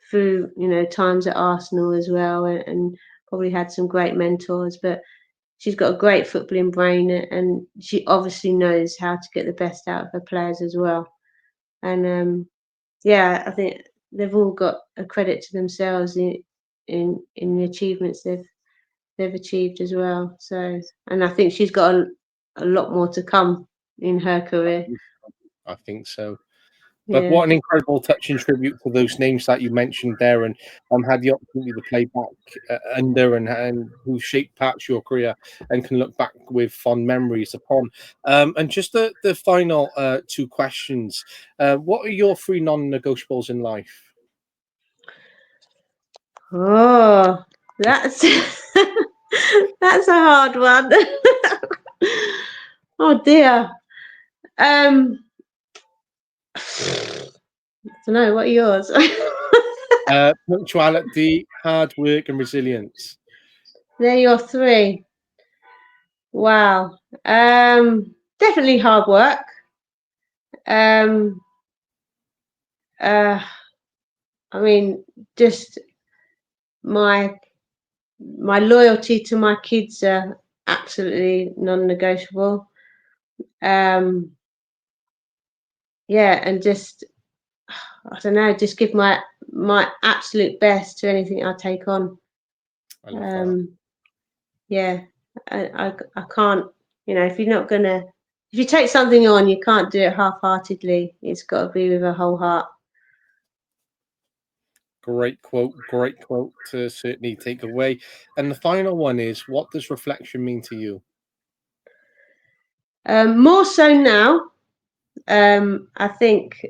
through times at Arsenal as well, and probably had some great mentors. But she's got a great footballing brain, and she obviously knows how to get the best out of her players as well. And yeah, I think they've all got a credit to themselves in the achievements they've achieved as well. So, and I think she's got a lot more to come in her career. I think so. But Yeah. what an incredible touching tribute to those names that you mentioned there, and had the opportunity to play back under and who shaped perhaps your career and can look back with fond memories upon. And just the final two questions. What are your three non-negotiables in life? Oh, that's that's a hard one. Oh dear. I don't know. What are yours? Punctuality, hard work, and resilience. They're your three. Wow. Definitely hard work. Um, I mean, just my loyalty to my kids are absolutely non-negotiable. Yeah, and just I don't know, just give my absolute best to anything I take on. I love that. Yeah, I can't, if you're not gonna, if you take something on, you can't do it half-heartedly. It's got to be with a whole heart. Great quote to certainly take away. And the final one is, what does reflection mean to you? More so now. I think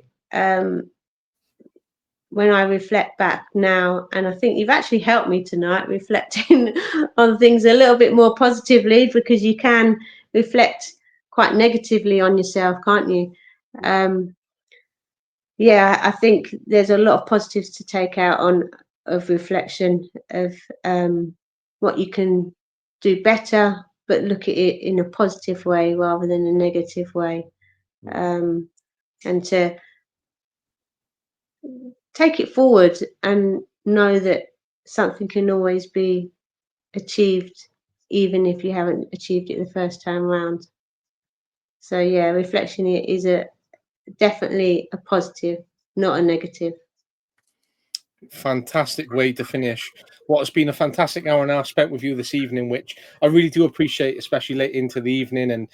when I reflect back now, and I think you've actually helped me tonight reflecting on things a little bit more positively, because you can reflect quite negatively on yourself, can't you? Yeah, I think there's a lot of positives to take out of reflection of what you can do better, but look at it in a positive way rather than a negative way, and to take it forward and know that something can always be achieved, even if you haven't achieved it the first time round. So yeah, reflection is definitely a positive, not a negative. Fantastic way to finish what has been a fantastic hour and a half spent with you this evening, which I really do appreciate, especially late into the evening. And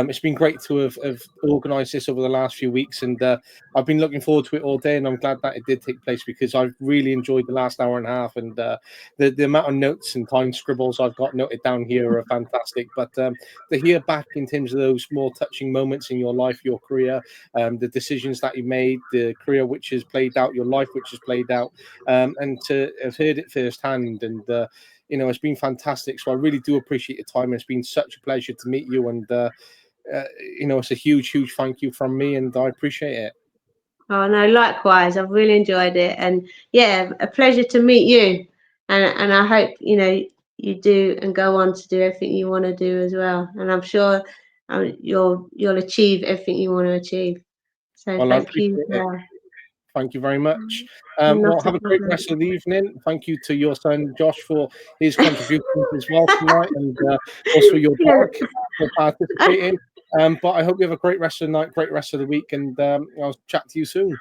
it's been great to have organised this over the last few weeks, and I've been looking forward to it all day, and I'm glad that it did take place, because I've really enjoyed the last hour and a half, and the amount of notes and time scribbles I've got noted down here are fantastic. But to hear back in terms of those more touching moments in your life, your career, the decisions that you made, the career which has played out, your life which has played out, and to have heard it firsthand, and it's been fantastic. So I really do appreciate your time. It's been such a pleasure to meet you, and it's a huge thank you from me, and I appreciate it. Oh no, likewise. I've really enjoyed it, and yeah, a pleasure to meet you. And I hope you do and go on to do everything you want to do as well. And I'm sure you'll achieve everything you want to achieve. So Well, I thank appreciate you. it. Thank you very much. Not Well, a have a great problem. rest of the evening. Thank you to your son Josh for his contributions as well tonight, and also your dog for participating. But I hope you have a great rest of the night, great rest of the week, and I'll chat to you soon.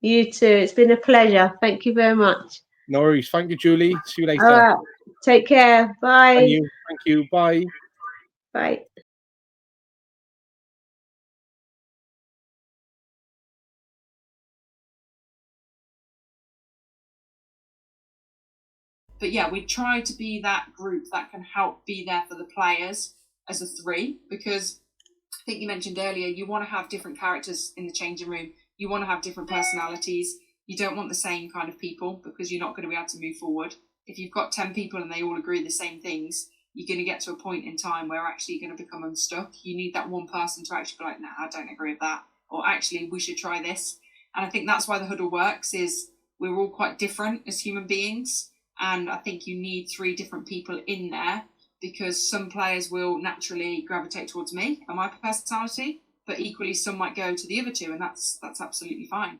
You too. It's been a pleasure. Thank you very much. No worries. Thank you, Julie. See you All later. right. Take care. And Bye. you. Thank you. Bye. Bye. But yeah, we try to be that group that can help be there for the players as a three, because I think you mentioned earlier, you want to have different characters in the changing room. You want to have different personalities. You don't want the same kind of people, because you're not going to be able to move forward. If you've got 10 people and they all agree the same things, you're going to get to a point in time where actually you're going to become unstuck. You need that one person to actually be like, nah, I don't agree with that. Or actually, we should try this. And I think that's why the huddle works, is we're all quite different as human beings. And I think you need three different people in there, because some players will naturally gravitate towards me and my personality, but equally some might go to the other two, and that's absolutely fine.